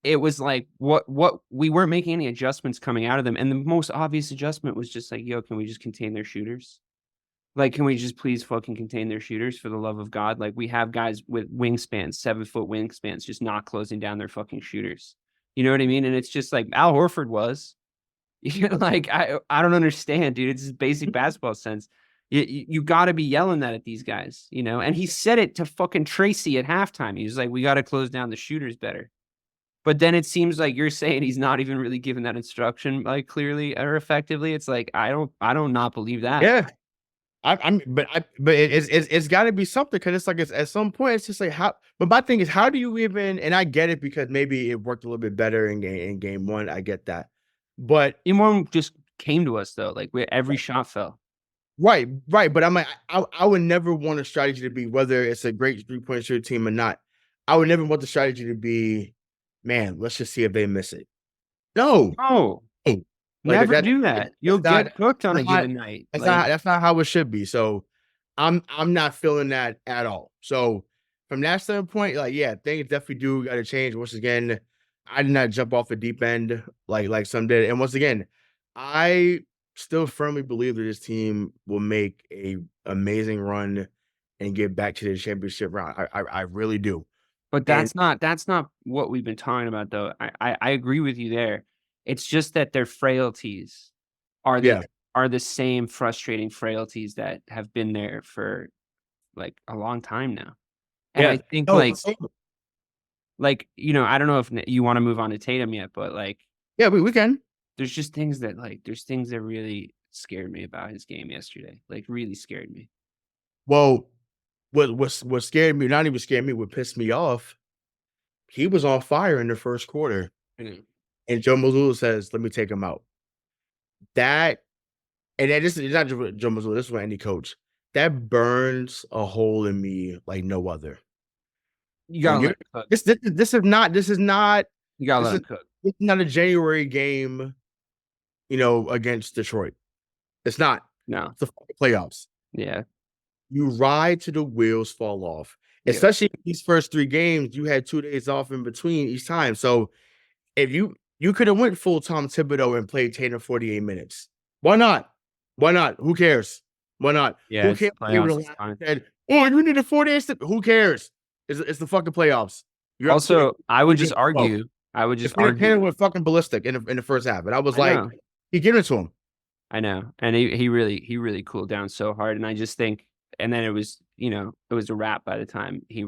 it was like what we weren't making any adjustments coming out of them. And the most obvious adjustment was just like, yo, can we just contain their shooters? Like, can we just please fucking contain their shooters for the love of God? Like, we have guys with wingspans, 7-foot wingspans, just not closing down their fucking shooters. You know what I mean? And it's just like Al Horford was. Like, I don't understand, dude. It's just basic basketball sense. You got to be yelling that at these guys, And he said it to fucking Tracy at halftime. He was like, we got to close down the shooters better. But then it seems like you're saying he's not even really giving that instruction, like, clearly or effectively. It's like, I don't not believe that. Yeah. But it's got to be something because it's like at some point it's just like how. But my thing is, how do you even? And I get it because maybe it worked a little bit better in game 1. I get that, but game 1 just came to us though, like where every shot fell. Right. But I'm like, I would never want a strategy to be whether it's a great 3-point shooter team or not. I would never want the strategy to be, man, let's just see if they miss it. No. Never do that. You'll get cooked on a given night. That's not how it should be. So I'm not feeling that at all. So from that standpoint, like, yeah, things definitely do got to change. Once again, I did not jump off the deep end like some did. And once again, I still firmly believe that this team will make a amazing run and get back to the championship round. I really do. But that's not what we've been talking about, though. I agree with you there. It's just that their frailties are the same frustrating frailties that have been there for like a long time now. And I think I don't know if you want to move on to Tatum yet, but like, yeah, we can. There's just things that really scared me about his game yesterday. Like, really scared me. Well, what scared me, not even scared me, what pissed me off, he was on fire in the first quarter. And Joe Mazzulla says, let me take him out. And and then this is not just Joe Mazzulla, this is with any coach. That burns a hole in me like no other. You gotta let him cook. This is not You gotta let him cook. It's not a January game, against Detroit. It's not. No. It's the playoffs. Yeah. You ride till the wheels fall off. Yeah. Especially these first 3 games, you had 2 days off in between each time. So if you could have went full Tom Thibodeau and played Tatum 48 minutes. Why not? Who cares? Why not? Yeah, who cares? Said, you need a 4 days. Who cares? It's the fucking playoffs. Also, I would just argue. Tatum went fucking ballistic in the first half, and I was like, he gave it to him. I know, and he really cooled down so hard, and I just think, and then it was a wrap by the time he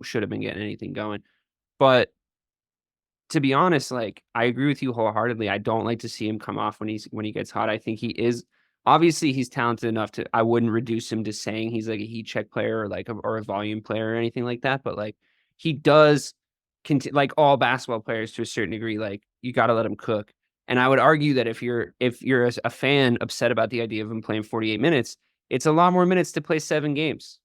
should have been getting anything going. But to be honest, like, I agree with you wholeheartedly. I don't like to see him come off when he gets hot. I think he is obviously he's talented enough to. I wouldn't reduce him to saying he's like a heat check player or like or a volume player or anything like that. But like he does, like all basketball players to a certain degree, like you got to let him cook. And I would argue that if you're a fan upset about the idea of him playing 48 minutes, it's a lot more minutes to play 7 games.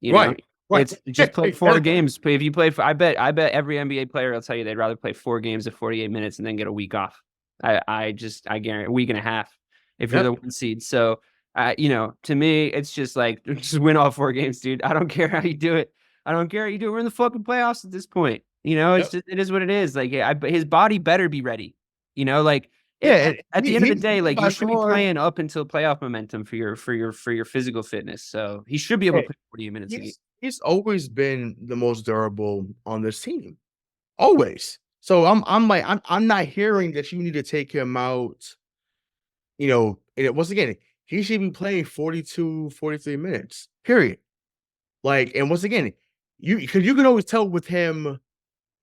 You know? Right. It's just play 4 games. If you play, I bet every NBA player will tell you they'd rather play 4 games of 48 minutes and then get a week off. I guarantee a week and a half if you're the 1 seed. So, to me, it's just like just win all 4 games, dude. I don't care how you do it. We're in the fucking playoffs at this point. It's just it is what it is. Like his body better be ready. At the end of the day, like you should be playing up until playoff momentum for your physical fitness. So he should be able to play 48 minutes a game. He's always been the most durable on this team, always. So I'm not hearing that you need to take him out. And once again, he should be playing 42, 43 minutes. Period. Like, and once again, because you can always tell with him.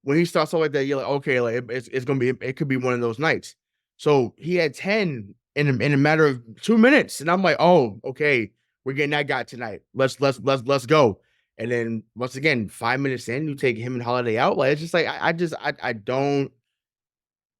When he starts off like that, you're like, okay, like it could be one of those nights. So he had 10 in a matter of 2 minutes, and I'm like, oh, okay, we're getting that guy tonight. Let's go. And then once again, 5 minutes in, you take him and Holiday out. Like it's just like I don't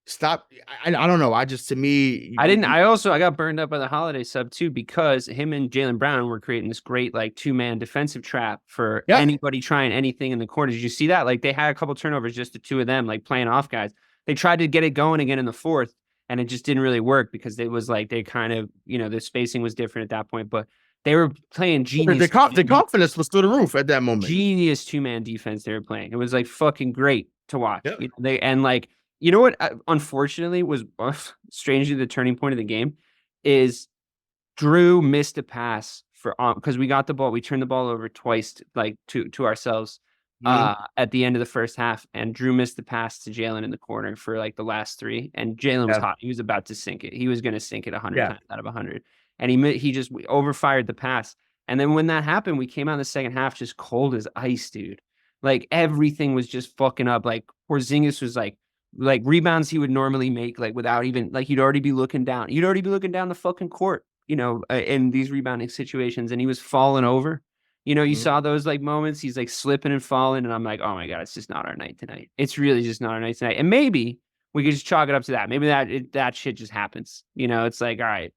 stop. I don't know. To me, I got burned up by the Holiday sub too because him and Jaylen Brown were creating this great like 2-man defensive trap for anybody trying anything in the corner. Did you see that? Like they had a couple turnovers, just the 2 of them, like playing off guys. They tried to get it going again in the 4th, and it just didn't really work because it was like they kind of the spacing was different at that point, but they were playing genius. The confidence was through the roof at that moment. Genius 2-man defense they were playing. It was like fucking great to watch. Yeah. You know what, unfortunately, was strangely the turning point of the game is Drew missed a pass because we got the ball. We turned the ball over twice to ourselves at the end of the first half, and Drew missed the pass to Jaylen in the corner for like the last 3, and Jaylen was hot. He was about to sink it. He was going to sink it 100 times out of 100, and he just overfired the pass. And then when that happened, we came out in the second half just cold as ice, dude. Like everything was just fucking up. Like Porzingis was like rebounds he would normally make, like without even like you'd already be looking down the fucking court, in these rebounding situations, and he was falling over. You saw those like moments. He's like slipping and falling, and I'm like, oh my God, it's just not our night tonight. It's really just not our night tonight. And maybe we could just chalk it up to that. Maybe that shit just happens. It's like, all right,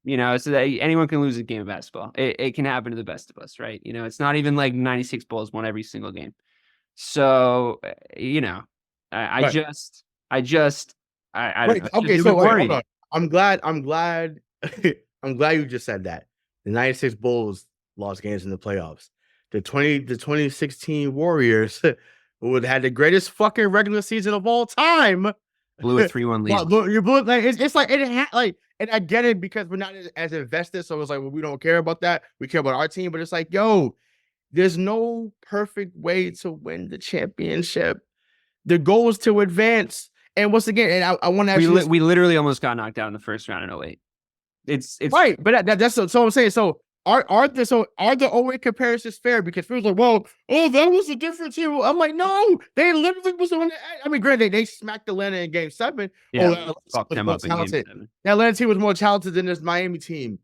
so that anyone can lose a game of basketball. It can happen to the best of us, right? It's not even like 96 Bulls won every single game. So, I just okay. So hold on. I'm glad you just said that. The 96 Bulls lost games in the playoffs. The 2016 Warriors who had the greatest fucking regular season of all time blew a 3-1 lead. You blew like it's like and I get it because we're not as invested. So it's like, well, we don't care about that. We care about our team, but it's like, yo, there's no perfect way to win the championship. The goal is to advance. And once again, and I want to actually... We literally almost got knocked out in the first round in 2008. It's right, but that's so I'm saying. So are the 2008 comparisons fair? Because people's like, well, that was a different team. I'm like, no, they literally was on. I mean, granted, they smacked Atlanta in Game 7. Yeah, fucked them up in Game 7. That Atlanta team was more talented than this Miami team.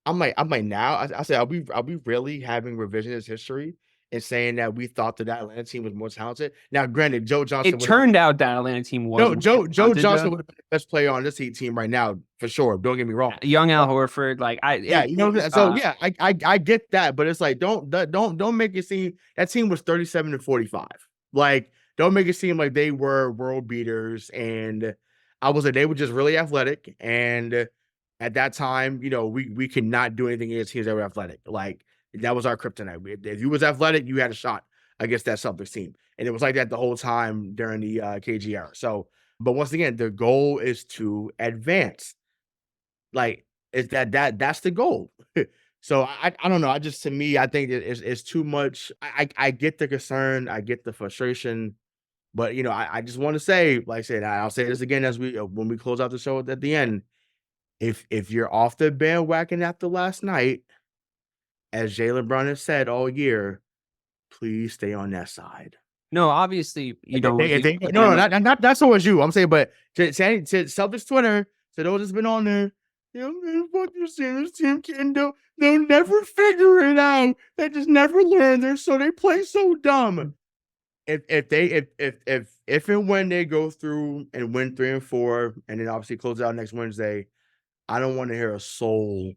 I'm like now. I said, are we really having revisionist history and saying that we thought that Atlanta team was more talented. Now, granted, Joe Johnson. It turned out that Atlanta team was Joe Johnson would have been the best player on this Heat team right now for sure. Don't get me wrong. Young Al Horford, I get that, but it's like don't make it seem that team was 37-45. Like, don't make it seem like they were world beaters. And I was like, they were just really athletic. And at that time, we could not do anything against teams that were athletic. Like, that was our kryptonite. If you was athletic, you had a shot against that Celtics team. And it was like that the whole time during the KG era. So, but once again, the goal is to advance. Like, is that's the goal. So I don't know. To me, I think it's too much. I get the concern. I get the frustration. But, I just want to say, like I said, I'll say this again when we close out the show at the end. If you're off the bandwagon after last night, as Jaylen Brown has said all year, please stay on that side. No, obviously you don't. Not that's always you. I'm saying, but to Celtics Twitter, to those that's been on there, what you're saying, this team can do. They'll never figure it out. They just never learn. They play so dumb. If and when they go through and win 3 and 4, and then obviously close out next Wednesday, I don't want to hear a soul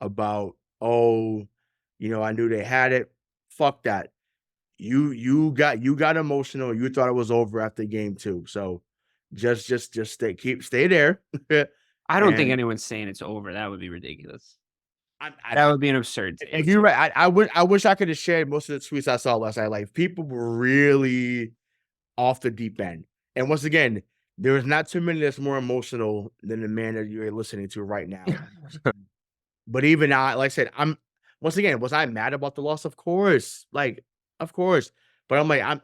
about, I knew they had it. Fuck that. You got emotional. You thought it was over after game 2. So just stay there. I don't think anyone's saying it's over. That would be ridiculous. That would be an absurd take. If you're right, I wish I could have shared most of the tweets I saw last night. Like, people were really off the deep end. And once again, there is not too many that's more emotional than the man that you're listening to right now. But even I, like I said, was I mad about the loss? Of course. Of course. But I'm like, I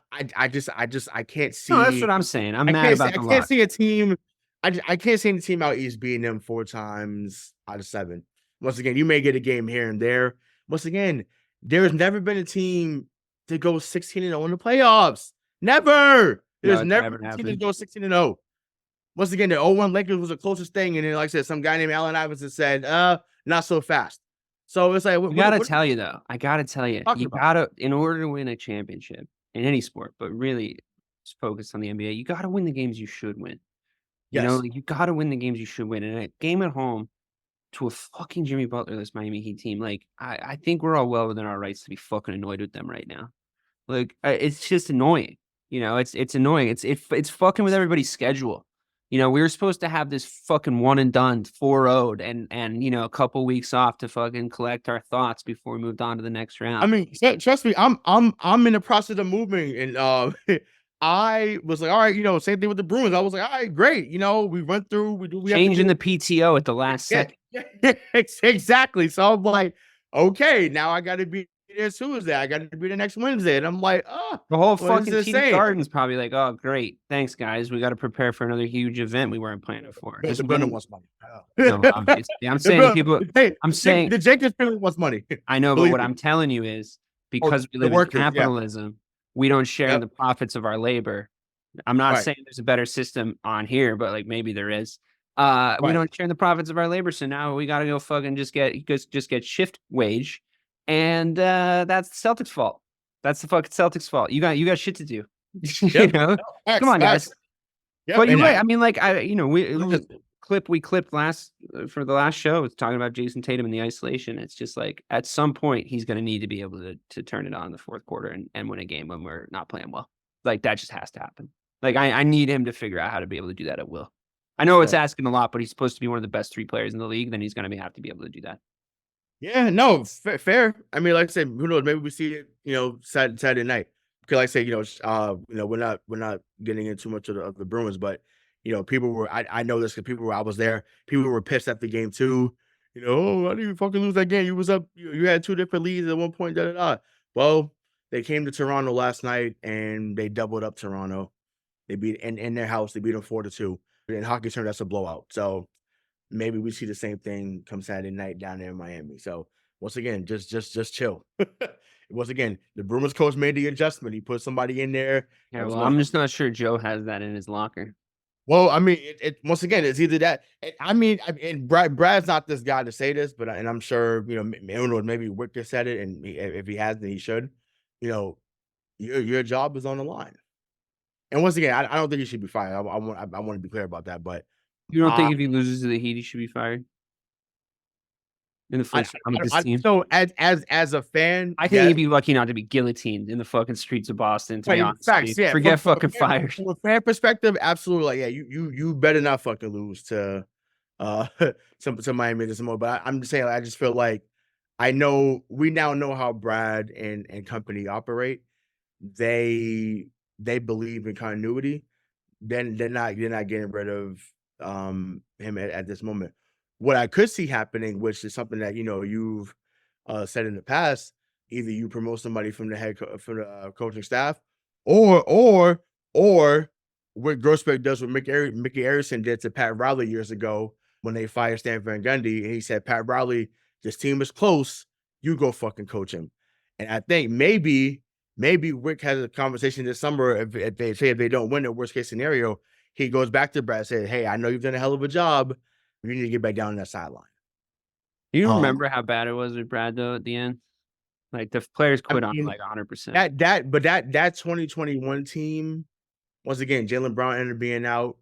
can't see. No, that's what I'm saying. I'm mad about the loss. I can't see a team. I can't see the team out East beating them 4 times out of 7. Once again, you may get a game here and there. Once again, there has never been a team to go 16-0 in the playoffs. Never. There's never been a team to go 16-0. Once again, the 0-1 Lakers was the closest thing. And then, like I said, some guy named Allen Iverson said, not so fast. So it's like, I gotta tell you, in order to win a championship in any sport, but really just focus on the NBA, you gotta win the games you should win. Yes. You gotta win the games you should win. And a game at home to a fucking Jimmy Butler-less Miami Heat team, like, I think we're all well within our rights to be fucking annoyed with them right now. Like, it's just annoying. It's annoying. It's fucking with everybody's schedule. We were supposed to have this fucking one and done 4-0'd and a couple weeks off to fucking collect our thoughts before we moved on to the next round. I mean, trust me, I'm in the process of moving, and I was like, all right, same thing with the Bruins. I was like, all right, great. We went through, we changing the PTO at the last second. Yeah, exactly. So I'm like, okay, now I got to be there Tuesday. I got to be the next Wednesday, and I'm like, the whole fucking TD Garden's probably like, oh, great, thanks guys. We got to prepare for another huge event we weren't planning for. The building wants money. No, obviously. I'm saying people. I'm saying the Jenkins family wants money. I know, but what I'm telling you is because we live in capitalism, we don't share in the profits of our labor. I'm not saying there's a better system on here, but like maybe there is. We don't share in the profits of our labor, so now we got to go fucking just get shift wage, and that's the Celtics' fault. That's the fucking Celtics' fault. You got shit to do. Come on, guys. Yep. But you're right. I mean, like we clipped for the last show. It's talking about Jason Tatum and the isolation. It's just like at some point he's going to need to be able to turn it on in the fourth quarter and win a game when we're not playing well. Like, that just has to happen. Like, I need him to figure out how to be able to do that at will. I know it's asking a lot, but he's supposed to be one of the best 3 players in the league. Then he's going to have to be able to do that. Yeah, no, fair. I mean, like I said, who knows? Maybe we see it, Saturday night. Because, like I say, we're not getting into too much of the Bruins, but people were. I know this because I was there. People were pissed after game 2. How do you fucking lose that game? You was up. You had 2 different leads at one point. Da da da. Well, they came to Toronto last night and they doubled up Toronto. They beat in their house. They beat them 4-2. In hockey terms, that's a blowout. So maybe we see the same thing come Saturday night down there in Miami. So once again, just chill. Once again, the Bruins coach made the adjustment. He put somebody in there. Yeah, well, I'm just not sure Joe has that in his locker. Well, I mean, it once again, it's either that. And Brad's not this guy to say this, but I'm sure maybe Wick just said it, and if he hasn't, he should. you know, your job is on the line. And once again, I don't think he should be fired. I want to be clear about that. But You don't I think if he loses to the Heat, he should be fired in the first round with this team? so as a fan, I think yes. he'd be lucky not to be guillotined in the fucking streets of Boston. To be Right, honest, facts, dude. yeah. Forget From fucking fired. From a fan perspective, absolutely. Like, yeah, you better not fucking lose to to Miami this more. But I'm just saying, I just feel like we now know how Brad and company operate. They believe in continuity. Then they're not getting rid of him at this moment. What I could see happening, which is something that you've said in the past, either you promote somebody from from the coaching staff, or what Grossbeck does what Mickey Arison did to Pat Riley years ago when they fired Stan Van Gundy, and he said, Pat Riley, this team is close, you go fucking coach him. And I think maybe Wick has a conversation this summer. If they don't win, the worst case scenario, he goes back to Brad and says, hey, I know you've done a hell of a job. You need to get back down on that sideline. You remember how bad it was with Brad though at the end? Like the players quit on like 100%. That 2021 team, once again, Jaylen Brown ended up being out.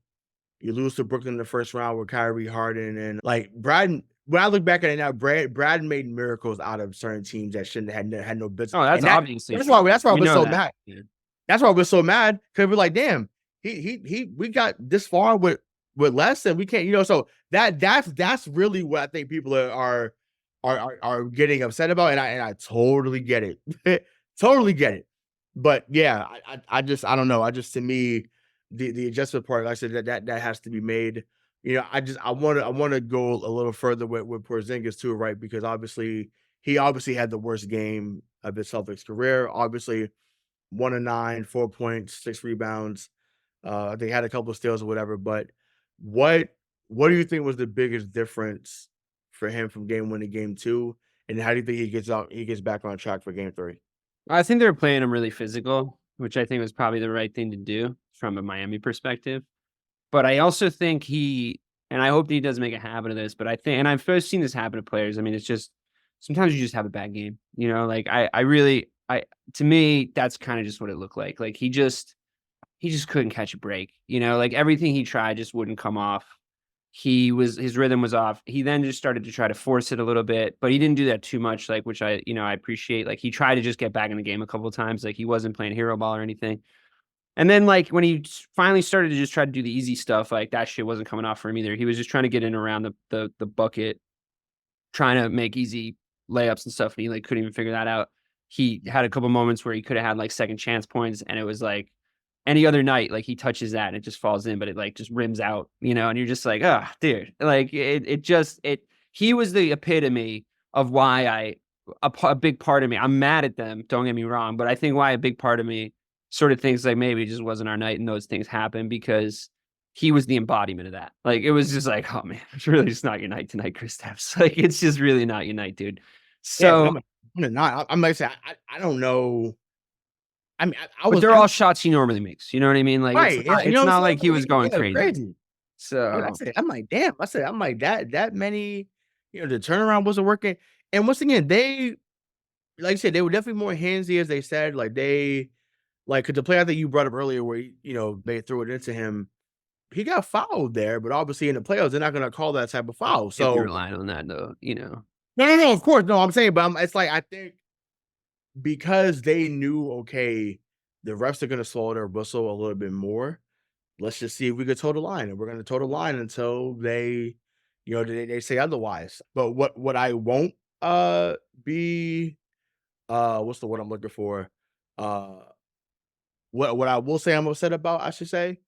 You lose to Brooklyn in the first round with Kyrie Harden, and like Brad. When I look back at it now, Brad made miracles out of certain teams that shouldn't have had no business. Oh, that's obviously that's why we're so mad. Yeah. That's why we're so mad, because we're like, damn, we got this far with less, and we can't, so that's really what I think people are getting upset about, and I totally get it. Totally get it. But yeah, I don't know. To me, the adjustment part, like I said, that has to be made. I want to go a little further with Porzingis too, right? Because he obviously had the worst game of his Celtics career. Obviously, 1 of 9, 4 points, 6 rebounds. They had a couple of steals or whatever. But what do you think was the biggest difference for him from game 1 to game 2? And how do you think he gets back on track for game 3? I think they were playing him really physical, which I think was probably the right thing to do from a Miami perspective. But I also think and I hope that he doesn't make a habit of this, but I think, and I've first seen this happen to players. I mean, it's just, sometimes you just have a bad game, like to me, that's kind of just what it looked like. Like he just couldn't catch a break, like everything he tried just wouldn't come off. His rhythm was off. He then just started to try to force it a little bit, but he didn't do that too much, like, which I appreciate. Like he tried to just get back in the game a couple of times. Like he wasn't playing hero ball or anything. And then, like, when he finally started to just try to do the easy stuff, like, that shit wasn't coming off for him either. He was just trying to get in around the bucket, trying to make easy layups and stuff, and he, like, couldn't even figure that out. He had a couple moments where he could have had, like, second chance points, and it was, like, any other night, like, he touches that, and it just falls in, but it, like, just rims out, and you're just like, oh, dude. Like, he was the epitome of why a big part of me, I'm mad at them, don't get me wrong, but I think why a big part of me sort of thinks like maybe it just wasn't our night and those things happen, because he was the embodiment of that. Like it was just like, oh man, it's really just not your night tonight, Kristaps. Like it's just really not your night, dude. So yeah, I'm like, I don't know. I mean, but they're all shots he normally makes. You know what I mean? Like right. it's not like he was going crazy. So I'm like, damn. I'm like that many. The turnaround wasn't working. And once again, they, like I said, they were definitely more handsy, as they said. Like cause the play I think you brought up earlier where they threw it into him, he got fouled there, but obviously in the playoffs they're not gonna call that type of foul. So you're relying on that though, No, of course, no. I'm saying, but it's like I think because they knew, okay, the refs are gonna slow their whistle a little bit more. Let's just see if we could toe the line, and we're gonna toe the line until they, they say otherwise. But what I won't be what's the word I'm looking for? What I will say I'm upset about, I should say,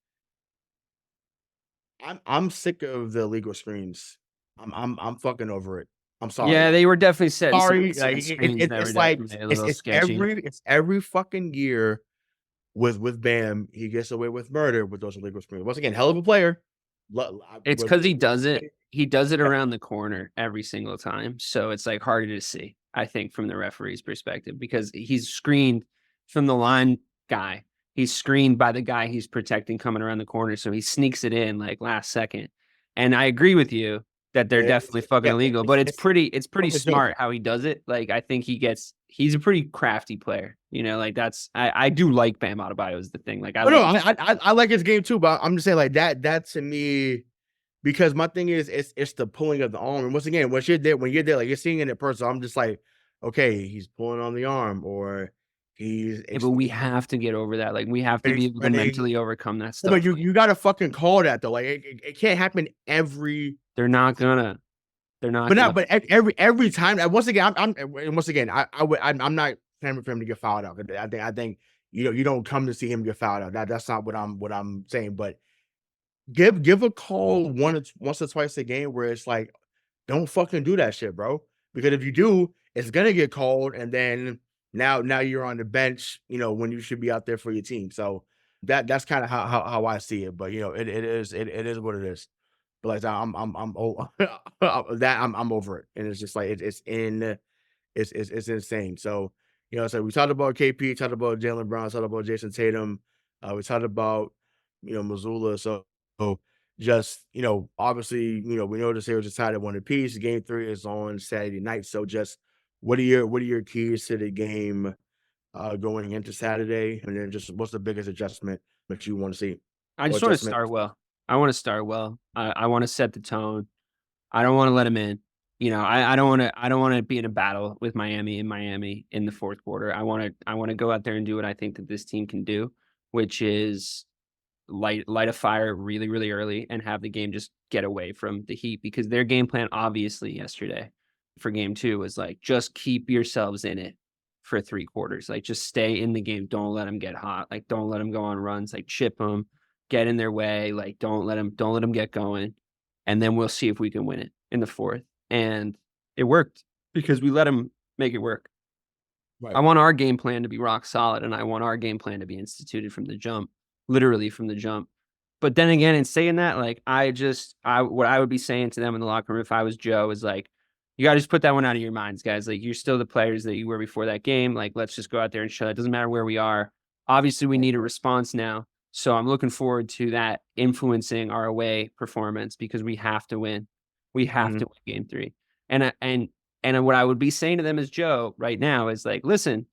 I'm sick of the illegal screens. I'm fucking over it. I'm sorry. Yeah, they were definitely setting sorry. some Like, screens that were like definitely a little sketchy. it's every fucking year with Bam, he gets away with murder with those illegal screens. Once again, hell of a player. It's because he does it. He does it around the corner every single time, so it's like harder to see, I think, from the referee's perspective, because he's screened from the line guy. He's screened by the guy he's protecting coming around the corner, so he sneaks it in like last second. And I agree with you that they're definitely fucking illegal, but it's pretty smart how he does it. Like I think he gets he's a pretty crafty player. You know, like I do like Bam Adebayo is the thing. Like I like his game too, but I'm just saying like that to me, because my thing is it's the pulling of the arm. And once again, when you're there, like you're seeing it in person, I'm just like, okay, he's pulling on the arm, or but we have to get over that. Like we have to be able to mentally overcome that stuff. But you gotta fucking call that though. Like it can't happen every. They're not gonna. But every time. Once again, I'm not clamoring for him to get fouled out. I think you don't come to see him get fouled out. That's not what I'm saying. But give a call once or twice a game where it's like, don't fucking do that shit, bro. Because if you do, it's gonna get called, and then now you're on the bench, when you should be out there for your team. So that's kind of how I see it. But it is what it is. But like I'm over it, and it's just like it's insane. So so we talked about KP, talked about Jaylen Brown, talked about Jason Tatum, we talked about Missoula. So just obviously we know the series decided one apiece. Game 3 is on Saturday night. So just what are your keys to the game going into Saturday, and then just what's the biggest adjustment that you want to see? I just want to start well. I want to start well. I want to set the tone. I don't want to let him in. I don't want to be in a battle with Miami in the fourth quarter. I want to go out there and do what I think that this team can do, which is light a fire really, really early and have the game just get away from the Heat, because their game plan obviously yesterday for game 2 was like, just keep yourselves in it for 3 quarters. Like just stay in the game. Don't let them get hot. Like don't let them go on runs. Like chip them, get in their way. Like don't let them get going. And then we'll see if we can win it in the fourth. And it worked because we let them make it work. Right. I want our game plan to be rock solid, and I want our game plan to be instituted from the jump, literally from the jump. But then again, in saying that, like what I would be saying to them in the locker room if I was Joe is like, you got to just put that one out of your minds, guys. Like you're still the players that you were before that game. Like let's just go out there and show. It doesn't matter where we are. Obviously, we need a response now. So I'm looking forward to that influencing our away performance, because we have to win. We have to win game 3. And what I would be saying to them as Joe right now is like, listen,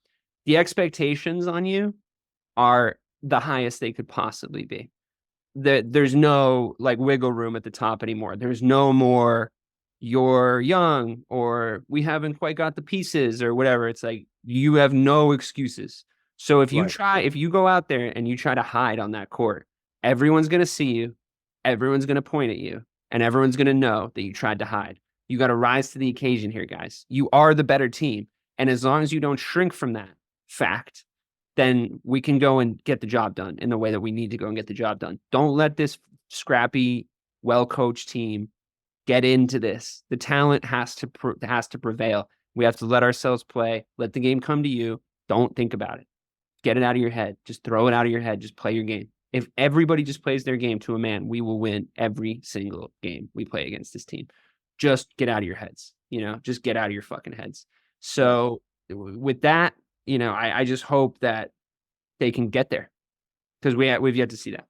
the expectations on you are the highest they could possibly be. There's no like wiggle room at the top anymore. There's no more you're young or we haven't quite got the pieces or whatever. It's like you have no excuses. So if you go out there and you try to hide on that court, everyone's going to see you, everyone's going to point at you, and everyone's going to know that you tried to hide. You got to rise to the occasion here, guys. You are the better team. And as long as you don't shrink from that fact, then we can go and get the job done in the way that we need to go and get the job done. Don't let this scrappy, well-coached team get into this. The talent has to prevail. We have to let ourselves play. Let the game come to you. Don't think about it. Get it out of your head. Just throw it out of your head. Just play your game. If everybody just plays their game to a man, we will win every single game we play against this team. Just get out of your heads. Just get out of your fucking heads. So with that, I just hope that they can get there, because we've yet to see that.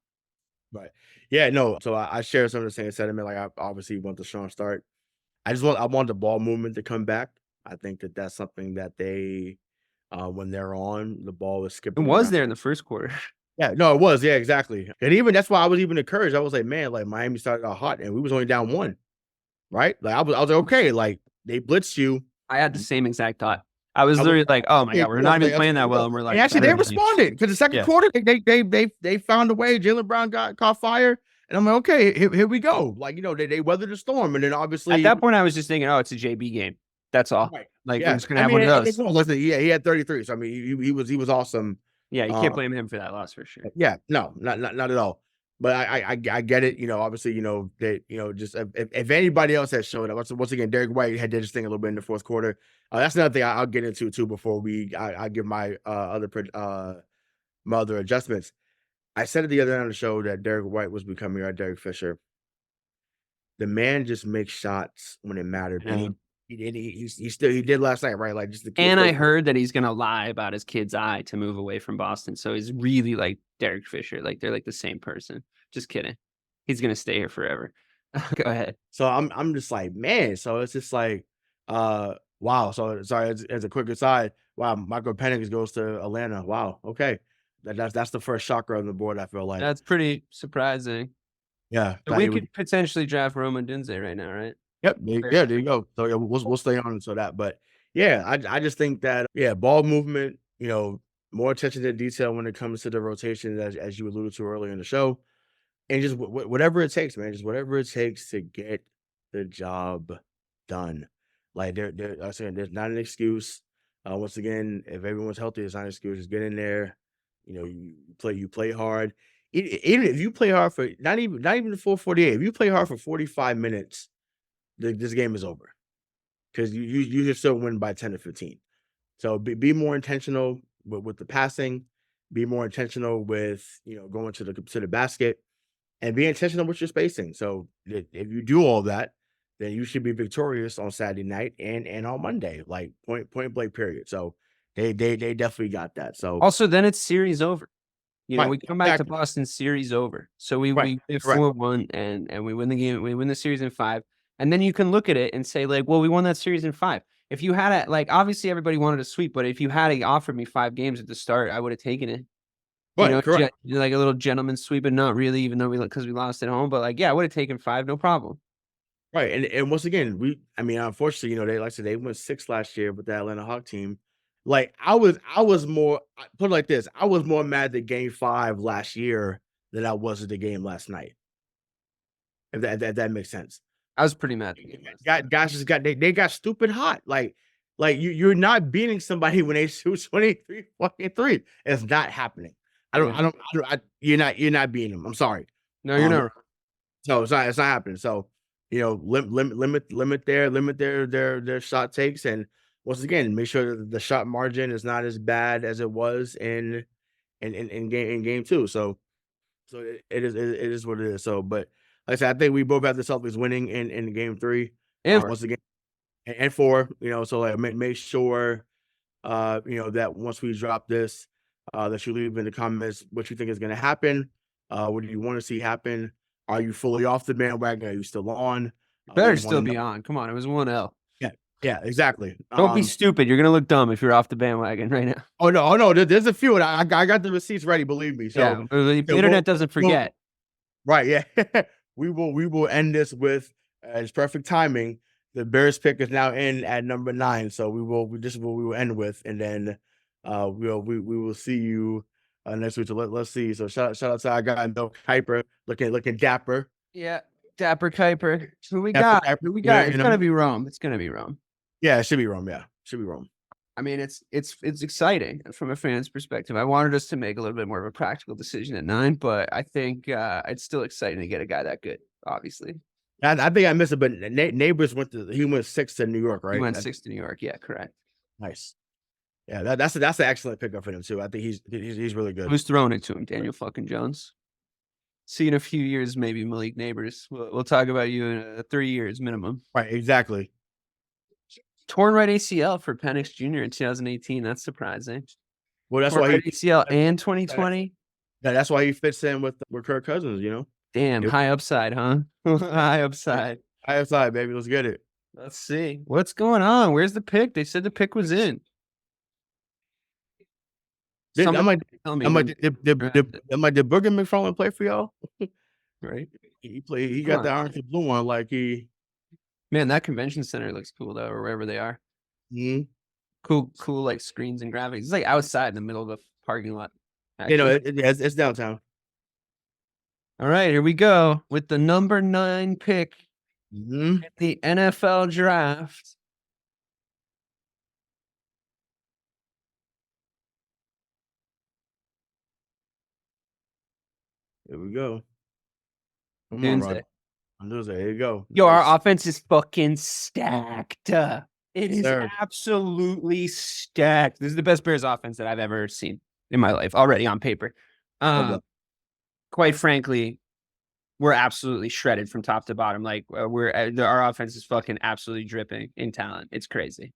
Right. Yeah, no. So I share some of the same sentiment. Like I obviously want the strong start. I want the ball movement to come back. I think that's something that they, when they're on, the ball is skipping. It was there in the first quarter. Yeah, no, it was. Yeah, exactly. And even that's why I was even encouraged. I was like, man, like Miami started out hot and we was only down 1. Right? Like I was like, okay, like they blitzed you. I had the same exact thought. I was literally like, oh my God, we're not even playing that well. And we're like, and actually they responded, because the second quarter they found a way. Jaylen Brown caught fire. And I'm like, okay, here we go. Like, they weathered the storm. And then obviously at that point I was just thinking, oh, it's a JB game. That's all. Right. Like we're just gonna have one of those. Listen, yeah, he had 33. So I mean he was awesome. Yeah, you can't blame him for that loss for sure. Yeah, no, not at all. But I get it, obviously, that, just if anybody else has showed up, once again, Derek White did his thing a little bit in the fourth quarter. That's another thing I'll get into too before I give my other adjustments. I said it the other night on the show that Derek White was becoming our Derek Fisher. The man just makes shots when it mattered. And he did last night, right? Like just and I heard that he's gonna lie about his kid's eye to move away from Boston. So he's really like Derek Fisher. Like they're like the same person. Just kidding. He's gonna stay here forever. Go ahead. So I'm just like, man. So it's just like, Wow. So sorry, as a quick aside, wow, Michael Penix goes to Atlanta. Wow. Okay. That's the first shocker on the board, I feel like. That's pretty surprising. Yeah. So we could potentially draft Roman Dunze right now, right? Yep. There you go. So yeah, we'll stay on to that. But yeah, I just think that ball movement, more attention to detail when it comes to the rotation, as you alluded to earlier in the show, and just whatever it takes, man. Just whatever it takes to get the job done. Like I'm saying, there's not an excuse. Once again, if everyone's healthy, it's not an excuse. Just get in there. You play hard. Even if you play hard for not even the full 48, if you play hard for 45 minutes, this game is over because you just still win by 10 to 15. So be more intentional with the passing. Be more intentional with going to the basket, and be intentional with your spacing. So if you do all that, then you should be victorious on Saturday night and on Monday, like point blank period. So they definitely got that. So Also, then it's series over. Right, We come back to exactly. Boston, series over. So we Right, did correct. 4-1 and we win the game. We win the series in 5. And then you can look at it and say, like, well, we won that series in 5. If you had obviously everybody wanted a sweep, but if you had offered me 5 games at the start, I would have taken it. Right, correct. Like a little gentleman's sweep, and not really, even though because we lost at home. But like, yeah, I would have taken 5, no problem. Right, and once again, unfortunately, they like I said, they went 6 last year with the Atlanta Hawk team. Like I was more put it like this, I was more mad at Game 5 last year than I was at the game last night. If that makes sense. I was pretty mad. Guys just they got stupid hot. Like you're not beating somebody when they shoot 23 fucking three. It's not happening. You're not beating them. I'm sorry. No, you're not. So it's not happening. So limit their shot takes, and once again make sure that the shot margin is not as bad as it was in game 2. So it is what it is. So, but like I said, I think we both have the Celtics winning in game 3. And Once again, and 4. So like make sure that once we drop this, that you leave in the comments what you think is going to happen. What do you want to see happen? Are you fully off the bandwagon? Are you still on? better still be on. Come on, it was 1-L. Yeah, exactly. Don't be stupid. You're gonna look dumb if you're off the bandwagon right now. Oh no, there's a few, and I got the receipts ready. Believe me. So yeah, the internet doesn't forget. Right? Yeah, we will end this with it's perfect timing. The Bears pick is now in at number 9, so we will end with, and then we will see you next week. So let's see. So shout out to our guy Bill Kuiper, looking dapper. Yeah, Dapper Kuiper. Who we got? Who we got? It's gonna be Rome. It's gonna be Rome. Yeah, it should be Rome. Yeah, should be Rome. I mean, it's exciting from a fan's perspective. I wanted us to make a little bit more of a practical decision at 9, but I think it's still exciting to get a guy that good. Obviously, I think I missed it, but Neighbors went 6 to New York, right? He went 6 to New York. Yeah, correct. Nice. Yeah, that's an excellent pickup for him too. I think he's really good. Who's throwing it to him? Daniel fucking Jones. See in a few years, maybe Malik Neighbors. We'll talk about you in 3 years minimum. Right, exactly. Torn right ACL for Penix Jr. in 2018. That's surprising. Well, that's Torn why right ACL and 2020. Yeah, that's why he fits in with Kirk Cousins. Damn, high upside, huh? High upside. High upside, baby. Let's get it. Let's see what's going on. Where's the pick? They said the pick was in. Did Booger McFarland play for y'all? Right. He got the orange and blue one. Like Man, that convention center looks cool though, or wherever they are. Mm-hmm. Cool, like screens and graphics. It's like outside in the middle of the parking lot. It's downtown. All right, here we go with the number 9 pick in the NFL draft. Here we go. Come on, Rod. Here you go. Yo, our offense is fucking stacked. It is absolutely stacked. This is the best Bears offense that I've ever seen in my life already on paper. Quite frankly, we're absolutely shredded from top to bottom. Like our offense is fucking absolutely dripping in talent. It's crazy.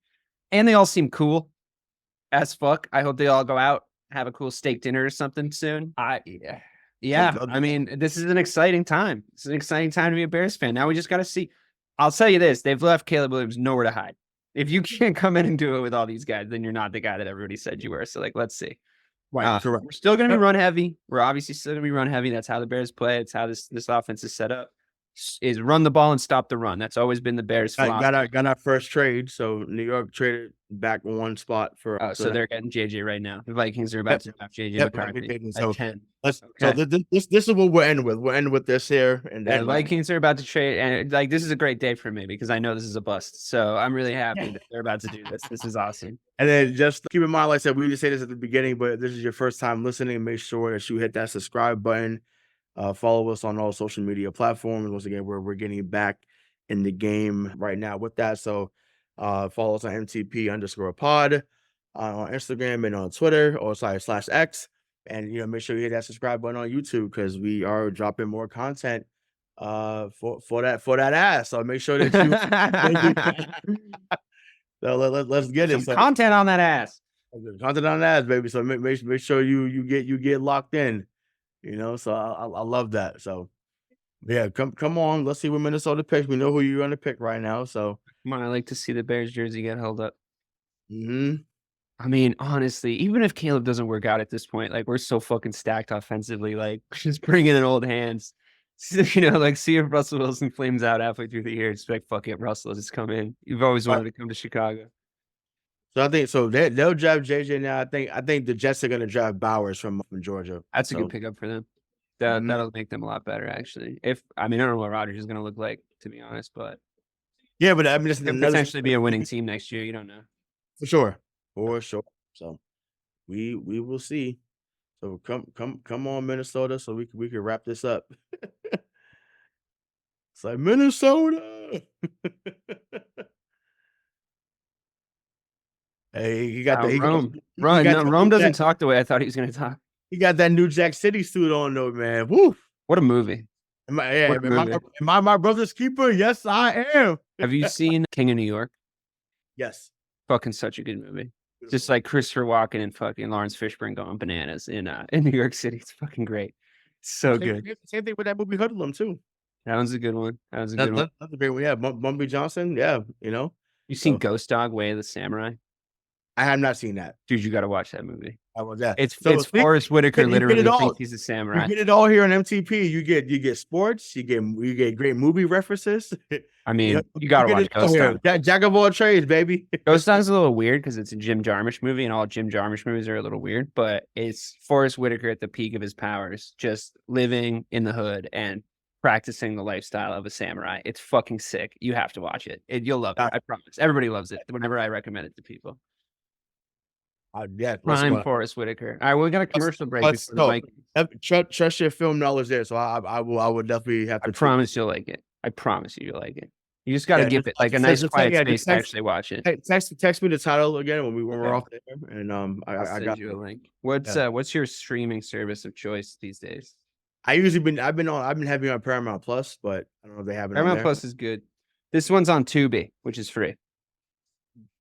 And they all seem cool as fuck. I hope they all go out, have a cool steak dinner or something soon. Yeah, I mean, this is an exciting time. It's an exciting time to be a Bears fan. Now we just got to see. I'll tell you this. They've left Caleb Williams nowhere to hide. If you can't come in and do it with all these guys, then you're not the guy that everybody said you were. So like, let's see. Right, correct. We're still going to be run heavy. We're obviously still going to be run heavy. That's how the Bears play. It's how this offense is set up. Is run the ball and stop the run. That's always been the Bears' philosophy. Got our first trade. So New York traded back one spot for. So they're getting JJ right now. The Vikings are about to have JJ McCarthy at 10. So this is what we're ending with. We're ending with this here, and the Vikings are about to trade, and like this is a great day for me because I know this is a bust. So I'm really happy that they're about to do this. This is awesome. And then just keep in mind, like I said, we just say this at the beginning, but if this is your first time listening, make sure that you hit that subscribe button. Follow us on all social media platforms. Once again, we're getting back in the game right now with that. So follow us on MTP_pod on Instagram and on Twitter /X. And make sure you hit that subscribe button on YouTube because we are dropping more content for that ass. So make sure that you so let's get it. Some content on that ass. Content on that ass, baby. So make sure you get locked in. So I love that. So yeah, come on. Let's see what Minnesota picks. We know who you're gonna pick right now. So come on, I like to see the Bears jersey get held up. Mm-hmm. I mean, honestly, even if Caleb doesn't work out at this point, like we're so fucking stacked offensively, like just bring in old hands. Like see if Russell Wilson flames out halfway through the year. Just like fuck it, Russell, just come in. You've always wanted to come to Chicago. So I think they'll draft JJ now. I think the Jets are going to draft Bowers from Georgia. That's a good pickup for them. That'll make them a lot better, actually. I don't know what Rodgers is going to look like, to be honest, but yeah, but I mean, this could potentially be a winning team next year. You don't know for sure. So we will see. So come on, Minnesota, so we can wrap this up. It's like Minnesota. Hey, you got Rome. Rome doesn't talk the way I thought he was going to talk. He got that new Jack City suit on, though, man. Woo! What a movie! Am I my brother's keeper? Yes, I am. Have you seen King of New York? Yes. Fucking such a good movie. Beautiful. Just like Christopher Walken and fucking Lawrence Fishburne going bananas in New York City. It's fucking great. So good. Same thing with that movie Hoodlum too. That one's a good one. That's a great one. Yeah, Bumpy Johnson. Yeah, You seen Ghost Dog: Way of the Samurai? I have not seen that. Dude, you got to watch that movie. I was that. It's Forrest Whitaker literally thinks he's a samurai. You get it all here on MTP. You get sports. You get great movie references. I mean, you got to watch Ghost Dog. Jack of all trades, baby. Ghost Dog's a little weird because it's a Jim Jarmusch movie, and all Jim Jarmusch movies are a little weird. But it's Forrest Whitaker at the peak of his powers, just living in the hood and practicing the lifestyle of a samurai. It's fucking sick. You have to watch it. You'll love it. I promise. Everybody loves it whenever I recommend it to people. Yeah, prime Forrest Whitaker. All right, we got a commercial break. Trust your film knowledge there, so I will definitely have to. I promise you'll like it. I promise you'll like it. You just got to give it like a nice quiet space to actually watch it. Text me the title again when we're off there, and I got you a link. What's your streaming service of choice these days? I've been having on Paramount Plus, but I don't know if they have it. Paramount Plus is good. This one's on Tubi, which is free.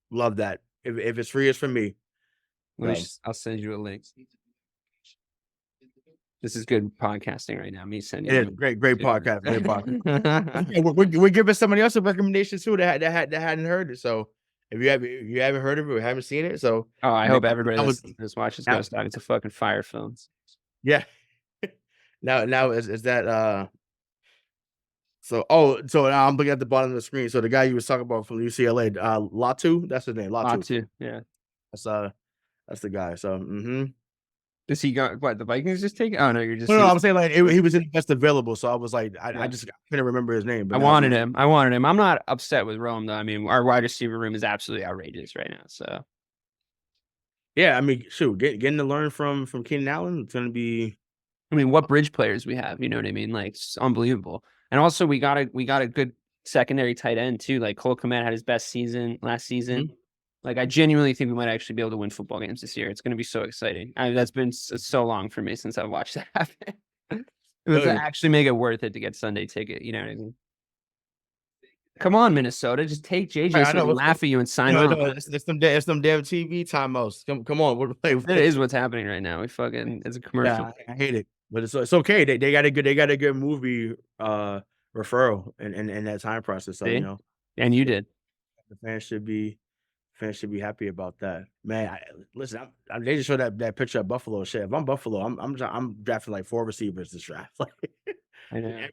Love that. If it's free, it's for me. I'll send you a link. This is good podcasting right now. Me sending. It is great podcast. Great podcast. We're giving somebody else a recommendation too that hadn't heard it. So if you haven't heard of it or haven't seen it, so I hope everybody that's watches Ghost Dog. It's a fucking fire film. Yeah. Now is that So I'm looking at the bottom of the screen. So the guy you was talking about from UCLA, Latu, that's his name. Latu. Yeah. That's the guy. So Does he got what the Vikings just take? Oh no, you're just no. I'm saying like he was in the best available, so I was like, I just couldn't remember his name. But I wanted him. I'm not upset with Rome though. I mean, our wide receiver room is absolutely outrageous right now. So yeah, I mean, shoot, getting to learn from Keenan Allen, it's gonna be. I mean, what bridge players we have, you know what I mean? Like, it's unbelievable. And also, we got a good secondary tight end too. Like Cole Kmet had his best season last season. Mm-hmm. Like, I genuinely think we might actually be able to win football games this year. It's going to be so exciting. That's been so long for me since I've watched that happen. It would actually make it worth it to get Sunday ticket. You know what I mean? Come on, Minnesota. Just take JJ so and laugh at you and sign on. It's some damn TV timeouts. Come on. That is what's happening right now. It's a commercial. Yeah, I hate it. But it's okay. They got a good movie referral in that time process. So, and you did. The fans should be happy about that. Man, listen, they just showed that picture of Buffalo. Shit, if I'm Buffalo, I'm drafting like 4 receivers this draft. Like, I know.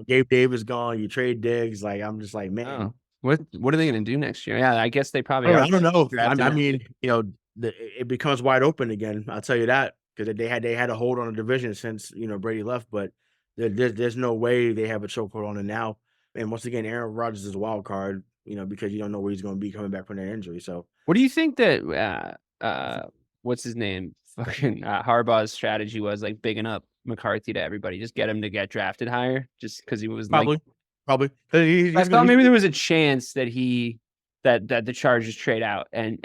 Gabe Davis gone. You trade Diggs. Like, I'm just like, man. Oh, what are they going to do next year? Yeah, I guess they probably I are. don't know. drafting I him. mean, it becomes wide open again. I'll tell you that, because they had a hold on the division since Brady left, but there's no way they have a chokehold on it now. And once again, Aaron Rodgers is a wild card, because you don't know where he's going to be coming back from that injury. So, What do you think that what's his name? Fucking Harbaugh's strategy was, like, bigging up McCarthy to everybody, just get him to get drafted higher, just because he was probably. I thought maybe there was a chance that that the Chargers trade out and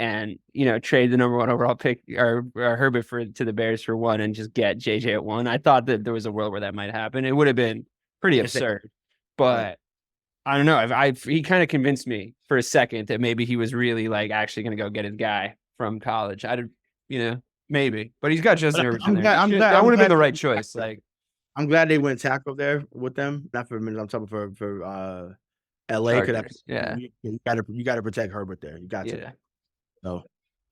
trade the number 1 overall pick or Herbert to the Bears for 1 and just get JJ at 1. I thought that there was a world where that might happen. It would have been pretty absurd, but I don't know. He kind of convinced me for a second that maybe he was really, like, actually going to go get his guy from college. Maybe, but he's got Justin Herbert in there. That would have been the right choice. Like, I'm glad they went tackle there with them. Not for a minute. I'm talking for LA. Yeah, you got to protect Herbert there. You got to. Yeah. So,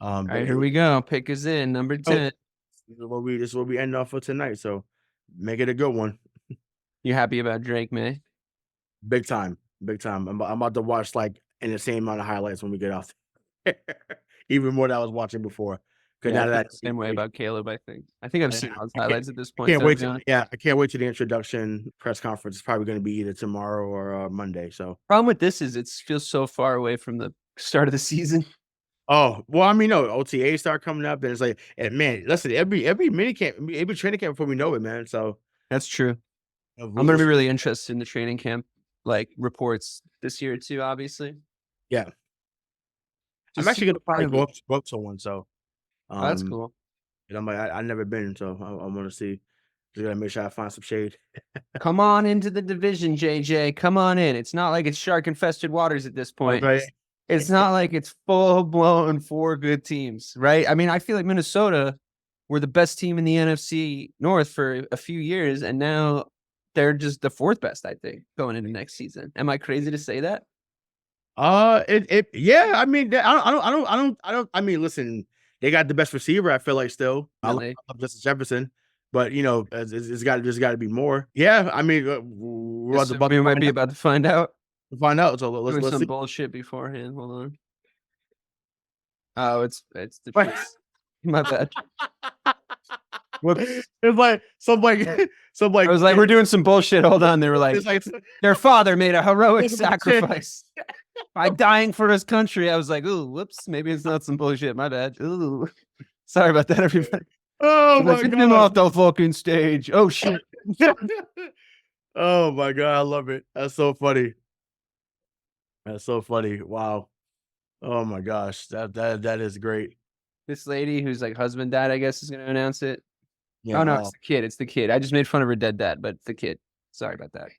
all right, here we go. Pick is in number 10. This is what we end off for tonight. So, make it a good one. You happy about Drake Maye? Big time. I'm about to watch like in the same amount of highlights when we get off. Even more than I was watching before. Yeah, I feel the same way about Caleb. I think I've seen all his highlights at this point. I can't wait to the introduction press conference. It's probably going to be either tomorrow or Monday. So, problem with this is it feels so far away from the start of the season. Oh, well, I mean, no, OTA start coming up, and it's like, and man, listen, every mini camp, every training camp before we know it, man. So that's true. I'm going to be really interested in the training camp, like, reports this year too, obviously. Yeah. I'm actually going to go up to one. So that's cool. And I'm like, I've never been, so I want to see. Just got to make sure I find some shade. Come on into the division, JJ. Come on in. It's not like it's shark-infested waters at this point. Right. It's not like it's full-blown 4 good teams, right? I mean, I feel like Minnesota were the best team in the NFC North for a few years, and now they're just the 4th best, I think, going into next season. Am I crazy to say that? Yeah. I mean, I don't. I mean, listen, they got the best receiver. I feel like still. Really? I love Justin Jefferson, but there's got to be more. Yeah. I mean, we might be about to find out. So let's some see. bullshit beforehand. Hold on. Oh, it's the Chiefs. My bad. Whoops. It's like some I was like, we're doing some bullshit. Hold on. They were like, their father made a heroic sacrifice by dying for his country. I was like, ooh, whoops. Maybe it's not some bullshit. My bad. Ooh, sorry about that, everybody. Oh my God! God! Him off the fucking stage. Oh shit. Oh my God! I love it. That's so funny. That's so funny. Wow. Oh my gosh. That is great. This lady who's like husband dad, I guess, is going to announce it. Yeah, oh no, it's the kid. It's the kid. I just made fun of her dead dad, but it's the kid. Sorry about that.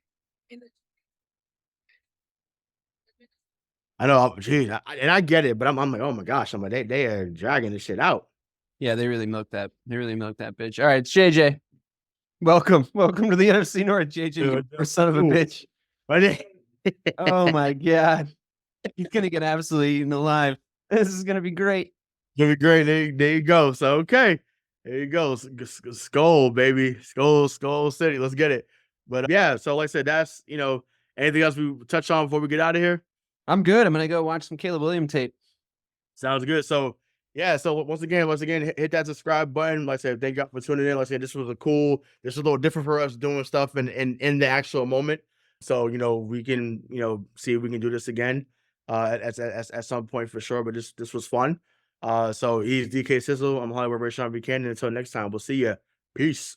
I know, geez, and I get it, but I'm like, oh my gosh, I'm like, they are dragging this shit out. Yeah, they really milked that. They really milked that bitch. All right, it's JJ. Welcome to the NFC North, JJ. You son of a bitch. Oh my God, he's gonna get absolutely eaten alive. This is gonna be great. Gonna be great. There you go. So okay, there you go. Skull, baby, Skull City. Let's get it. But yeah, so like I said, that's anything else we touch on before we get out of here? I'm good. I'm gonna go watch some Caleb Williams tape. Sounds good. So yeah, so once again, hit that subscribe button. Like I said, thank you for tuning in. Like I said, this was a little different for us doing stuff in the actual moment. So we can see if we can do this again at some point for sure. But this was fun. So he's DK Sizzle. I'm Hollywood Rayshawn Buchanan. Until next time, we'll see ya. Peace.